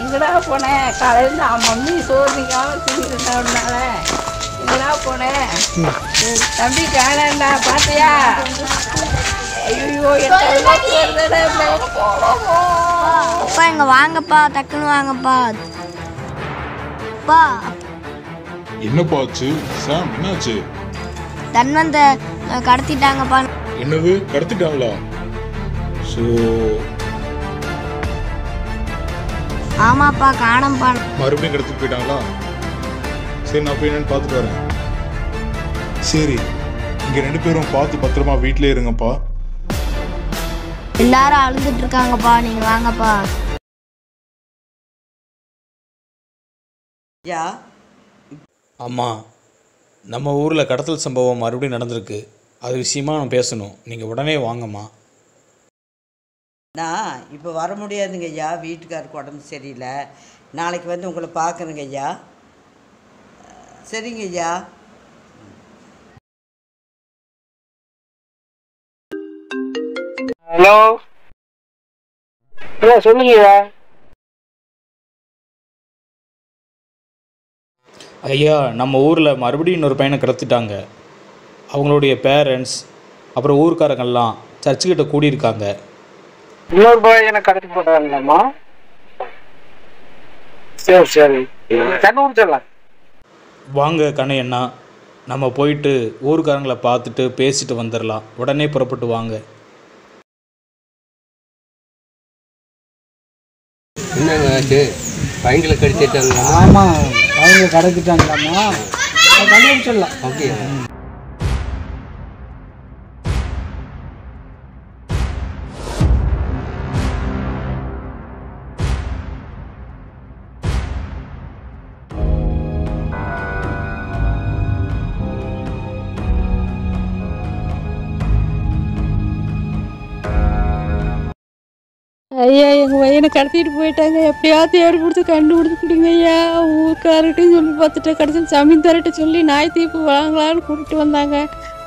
எங்கடா போனேன் காலையில் நான் மம்மி சோறுங்க தின்னுட்டால எங்கடா போனேன் தம்பி காணண்டா பார்த்தியா ஐயோ அப்பா இங்க வாங்கப்பா டக்குன்னு வாங்கப்பா அப்பா என்னப்பா ஆச்சு சாம்? என்னாச்சு? தன்வந்த கடத்திட்டாங்கப்பா. என்னது கடத்திட்டாங்களா? ஸோ ஆமாப்பா காணோம்ப்பா. மறுபடியும் கடத்திட்டு போயிட்டாங்களா? சரி நான் போய் என்னன்னு பார்த்துட்டு வரேன். சரி இங்க 2 பேரும் பார்த்து பத்திரமா வீட்டிலே இருங்கப்பா. எல்லாரும் அழுதுட்டு இருக்காங்கப்பா, நீங்க வாங்கப்பா. ஆமாம், நம்ம ஊரில் கடத்தல் சம்பவம் மறுபடியும் நடந்திருக்கு. அது விஷயமா நான் பேசணும். நீங்கள் உடனே வாங்கம்மா. நான் இப்போ வர முடியாதுங்க ஐயா, வீட்டுக்காருக்கு உடம்பு சரியில்லை. நாளைக்கு வந்து உங்களை பார்க்குறேங்க ஐயா. சரிங்க ஐயா. ஹலோ சொல்லுங்க. ஐயா, நம்ம ஊரில் மறுபடியும் இன்னொரு பையனை கடத்திட்டாங்க. அவங்களுடைய பேரண்ட்ஸ் அப்புறம் ஊருக்காரங்கெல்லாம் சர்ச்சுக்கிட்ட கூடியிருக்காங்க. இன்னொரு பையனை கடத்தி போட்டாங்களாம்மா? சரி சரி கண்டுபிடிச்சிடலாம். வாங்க கண்ணையண்ணா, நம்ம போயிட்டு ஊருக்காரங்களை பார்த்துட்டு பேசிட்டு வந்துடலாம். உடனே புறப்பட்டு வாங்க. என்னங்க ஆச்சு? பையங்களை கடிச்சிட்டாங்களா? ஆமாம், பையங்களை கடத்திட்டாங்களாம்மா. கண்டுபிடிச்சிடலாம். ஓகே. ஐயா எங்கள் பையனை கடத்திட்டு போயிட்டாங்க. எப்படியாவது தேடி கொடுத்து கண்டுபிடிச்சி கொடுங்க ஐயா. ஊருக்காரர்கிட்டையும் சொல்லி பார்த்துட்டு கடைசி ஜமீன்தார்கிட்ட சொல்லி நாய் தீர்ப்பு வாங்கலான்னு கூட்டிகிட்டு வந்தாங்க.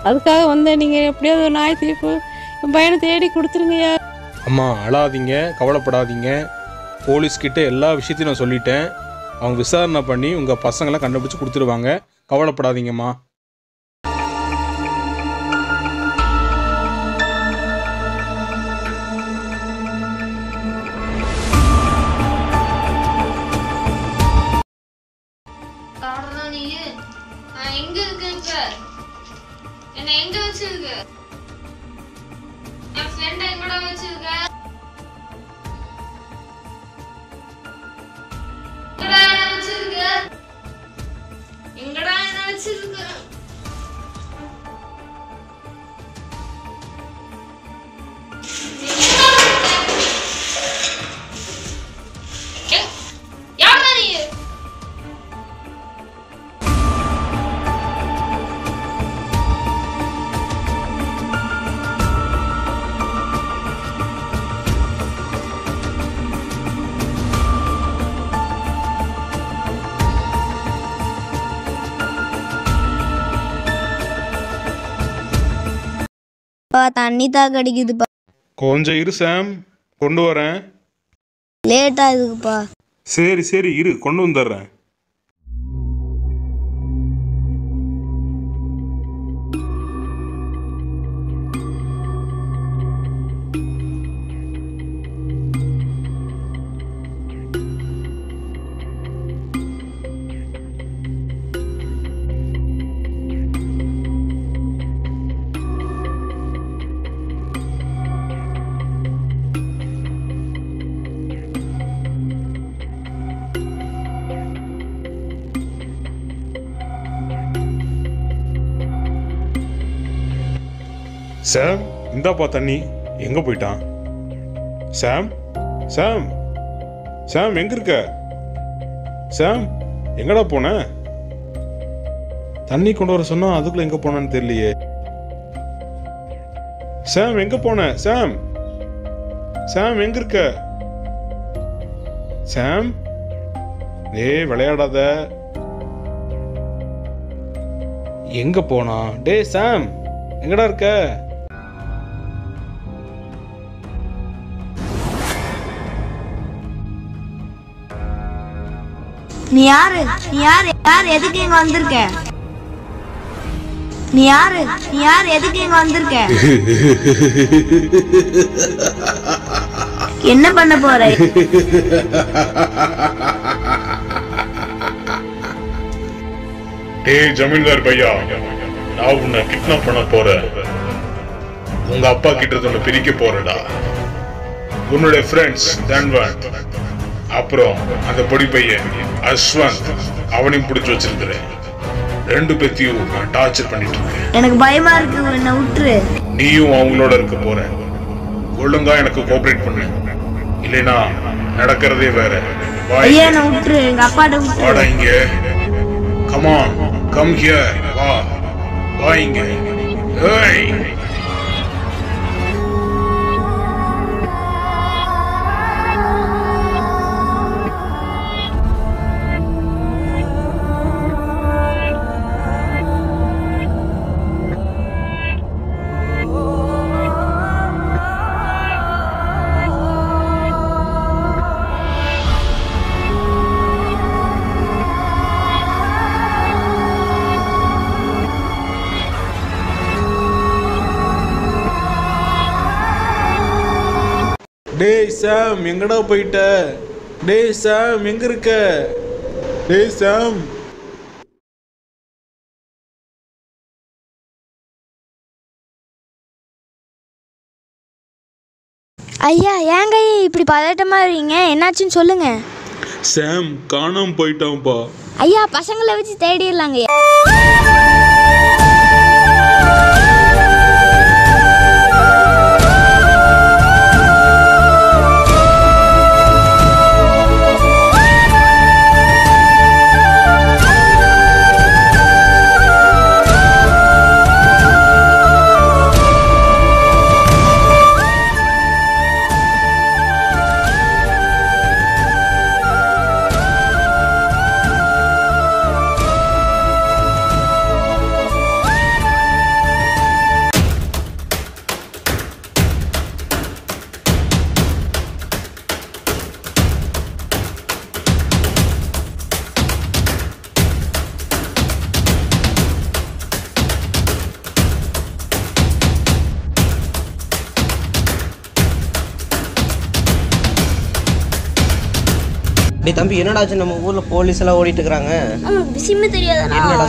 அதுக்காக வந்தேன். நீங்கள் எப்படியாவது நாய் தீர்ப்பு என் பையனை தேடி கொடுத்துருங்கய்யா. அம்மா அழாதீங்க, கவலைப்படாதீங்க. போலீஸ்கிட்ட எல்லா விஷயத்தையும் நான் சொல்லிட்டேன். அவங்க விசாரணை பண்ணி உங்கள் பசங்களை கண்டுபிடிச்சி கொடுத்துருவாங்க. கவலைப்படாதீங்கம்மா. எங்க இருக்கு இப்ப? என்ன எங்க வச்சிருக்க? என் ஃப்ரெண்ட் எங்கடா வச்சிருக்க? எங்கடா என்ன வச்சிருக்க? எங்கடா என்ன வச்சிருக்க? யாரா நீ? தண்ணி தாக்க அடிக்குதுப்பா. கொஞ்சம் இரு சாம், கொண்டு வரேன். லேட்டாக இருக்குப்பா. சரி சரி இரு, கொண்டு வந்துடுறேன். சாம், இந்தாப்பா தண்ணி. எங்கே போயிட்டான்? சாம் சாம் சாம் எங்கே இருக்க? சாம் எங்கடா போன? தண்ணி கொண்டு வர சொன்னா அதுக்குள்ள எங்கே போனான்னு தெரியலையே. சாம் எங்கே போன? சாம் சாம் எங்கே இருக்க? சாம் டேய் விளையாடாத. எங்கே போனா? டேய் சாம் எங்கடா இருக்க? நீ யாரு? நீ யாரு? யார் எதுக்கு இங்க வந்திருக்க? நீ யாரு? நீ யார் எதுக்கு இங்க வந்திருக்க? என்ன பண்ண போற? டேய் ஜமீன்தார் பையா, நான் உன்னை கிட்னாப் பண்ண போறேன். உங்க அப்பா கிட்ட உன்னை பிரிக்க போறடா. உன்னுடைய ஃப்ரெண்ட்ஸ் தன்வந்த், அப்புறம் அந்த பொடி பையன் அஸ்வந்த், அவனையும் பிடிச்சி வச்சிருக்கிறேன். ரெண்டு பேத்தையும் நான் டார்ச்சர் பண்ணிட்டு இருக்கேன். எனக்கு பயமா இருக்கு, என்ன விட்டுரு. நீயும் அவங்களோட இருக்க போற. ஒழுங்கா எனக்கு கோஆபரேட் பண்ணு, இல்லைனா நடக்கிறதே வேற. ஐயா என்ன விட்டுரு, எங்க அப்பாட்ட விட்டுரு. வாடா இங்க. Come on, come here. வா வா இங்க. ஏய் டேய் சாம் எங்கடா போயிட்ட? டேய் சாம் எங்க இருக்க? டேய் சாம். ஐயா ஏங்க இப்படி பதட்டமா இருக்கீங்க? என்னாச்சுன்னு சொல்லுங்க. சாம் காணாம போயிட்டான்ப்பா. ஐயா பசங்களை வச்சு தேடிடலாங்க. டேய் தம்பி என்னடாச்சு? நம்ம ஊர்ல போலீஸ் எல்லாம் ஓடிட்டு இருக்காங்க. விஷயமே தெரியாதா?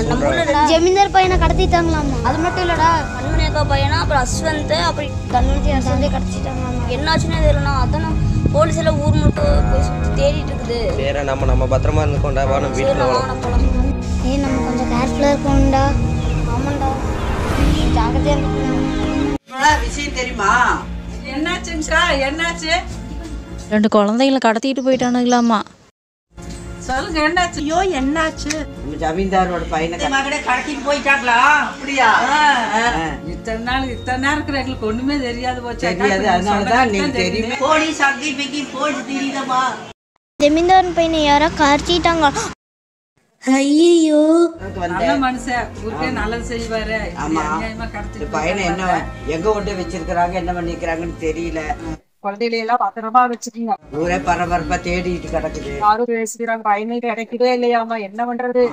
நம்ம ஊர்ல ஜமீன்தார் பையனை கடத்திட்டாங்களாமா. அது மட்டும் இல்லடா, கண்மணி அக்கா பையனா, அப்புறம் அஸ்வந்த், அப்புறம் தன்வந்தி அஸ்வந்தே கடத்திட்டாங்களாமா. என்னாச்சுன்னே தெரியலண்ணா. அதான் போலீஸ் எல்லாம் ஊர் முழுக்க போய் சுற்றி தேடிட்டு இருக்குது. வேற நம்ம பத்திரமா இருந்துக்கோண்டா. வா நம்ம வீட்டுல வா. ஏய் நம்ம கொஞ்சம் கேர்ஃபுல்லா இருக்கணும்டா. ஆமாண்டா, ஜாக்கிரதையா இருக்கணும். விஷயம் தெரியுமா? என்னாச்சுங்கக்கா? என்னாச்சு? 2 குழந்தைகளை கடத்திட்டு போயிட்டானுங்களாமா. சொல்லுங்க என்னாச்சு? ஐயோ என்னாச்சு? நம்ம ஜமீன்தாரோட பையனை மகனே கடத்திட்டு போயிட்டாங்களா? அப்படியா? இத்தனை நேரம் எங்களுக்கு ஒண்ணுமே தெரியாது போச்சு. தெரியாது, அதனாலதான் நீங்க தெரியுமே. போலீஸ் அங்கி பிக்கி போலீஸ் தெரியுதமா? ஜமீன்தார் பையனை யாரோ கடத்திட்டாங்க. ஐயோ நல்ல மனுஷன், ஊருக்கே நல்லது செய்வாரு. ஆமா, பையனை என்ன எங்க கொண்டு வச்சிருக்கிறாங்க, என்ன பண்ணிக்கிறாங்கன்னு தெரியல. குழந்தைகளை எல்லாம் பத்திரமா வச்சுக்கீங்க. ஊரே பரபரப்பா தேடிட்டு கிடக்குது. யாரும் பேசுறாங்க, பையனுக்கு கிடைக்கவே இல்லையாமா, என்ன பண்றது?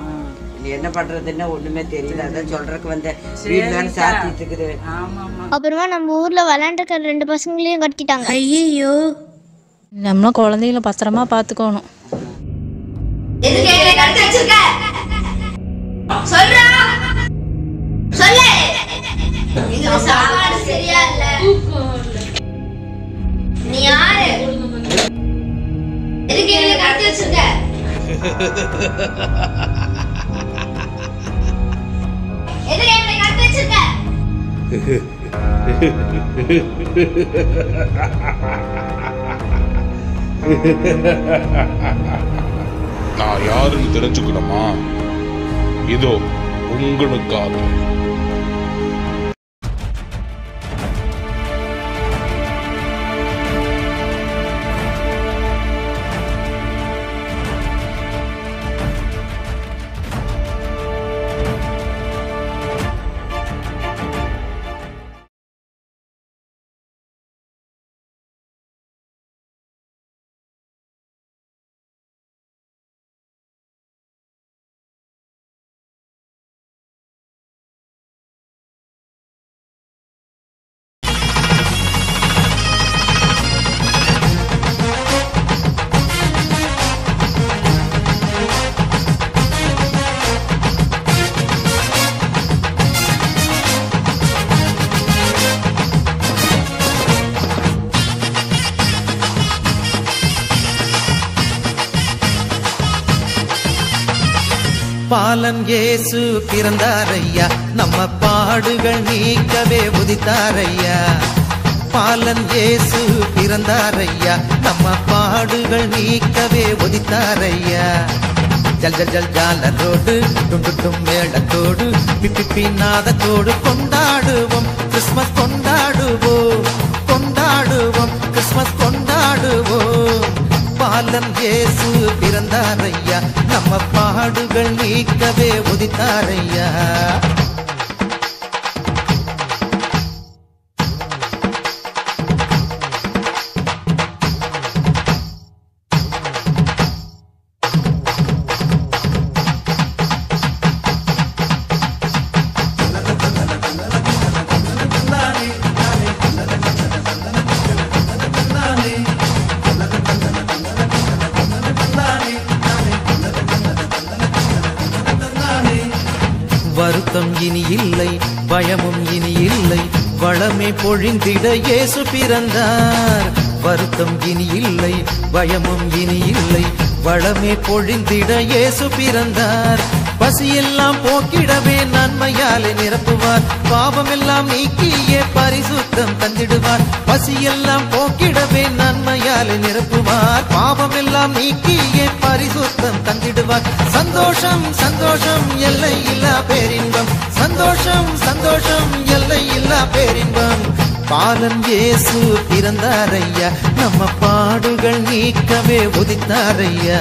என்ன பண்றதுன்னு ஒண்ணுமே தெரியல. அதான் சொல்றதுக்கு வந்தேன். வீடு தானே சாத்திட்டு இருக்குது. அப்புறமா நம்ம ஊர்ல விளையாண்டுருக்க 2 பசங்களையும் கட்டிட்டாங்க. ஐயோ, நம்ம குழந்தைகளை பத்திரமா பார்த்துக்கணும். சரியா இல்ல, நீ யாரு? எதுக்கு எங்களை கடத்தி வச்சிருக்க? எதுக்கு எங்களை கடத்தி வச்சிருக்க? நான் யாருன்னு தெரிஞ்சுக்கணுமா? இதோ உங்களுக்காக. பாலன் இயேசு பிறந்தாரையா, நம்ம பாடுகள் நீக்கவே உதித்தாரையா. பாலன் இயேசு பிறந்தாரையா, நம்ம பாடுகள் நீக்கவே உதித்தாரையா. ஜல் ஜல் ஜல் ஜாலரோடு டும் டும் டும் மேளத்தோடு பிப்பி நாதத்தோடு கொண்டாடுவோம், கிறிஸ்மஸ் கொண்டாடுவோம், கொண்டாடுவோம், கிறிஸ்மஸ் கொண்டாடுவோம். பாலன் இயேசு பிறந்தாரையா, நம்ம பாடுகள் நீக்கவே உதித்தாரையா. வருத்தம் இனி இல்லை, பயமும் இனி இல்லை, வளமே பொழிந்திட இயேசு பிறந்தார். வருத்தம் இனி இல்லை, பயமும் இனி இல்லை, வளமே பொழிந்திட இயேசு பிறந்தார். பசியெல்லாம் போக்கிடவே நன்மையாலே நிரப்புவார், பாவமெல்லாம் நீக்கியே பரிசுத்தம் தந்திடுவார். பசியெல்லாம் போக்கிடவே நன்மையாலே நிரப்புவார், பாவமெல்லாம் நீக்கியே பரிசுத்தம் தந்திடுவார். சந்தோஷம் சந்தோஷம் எல்லை இல்லா பேரின்பம், சந்தோஷம் சந்தோஷம் எல்லை இல்லா பேரின்பம். பாலன் இயேசு பிறந்தாரையா, நம்ம பாடுகள் நீக்கவே உதித்தாரையா.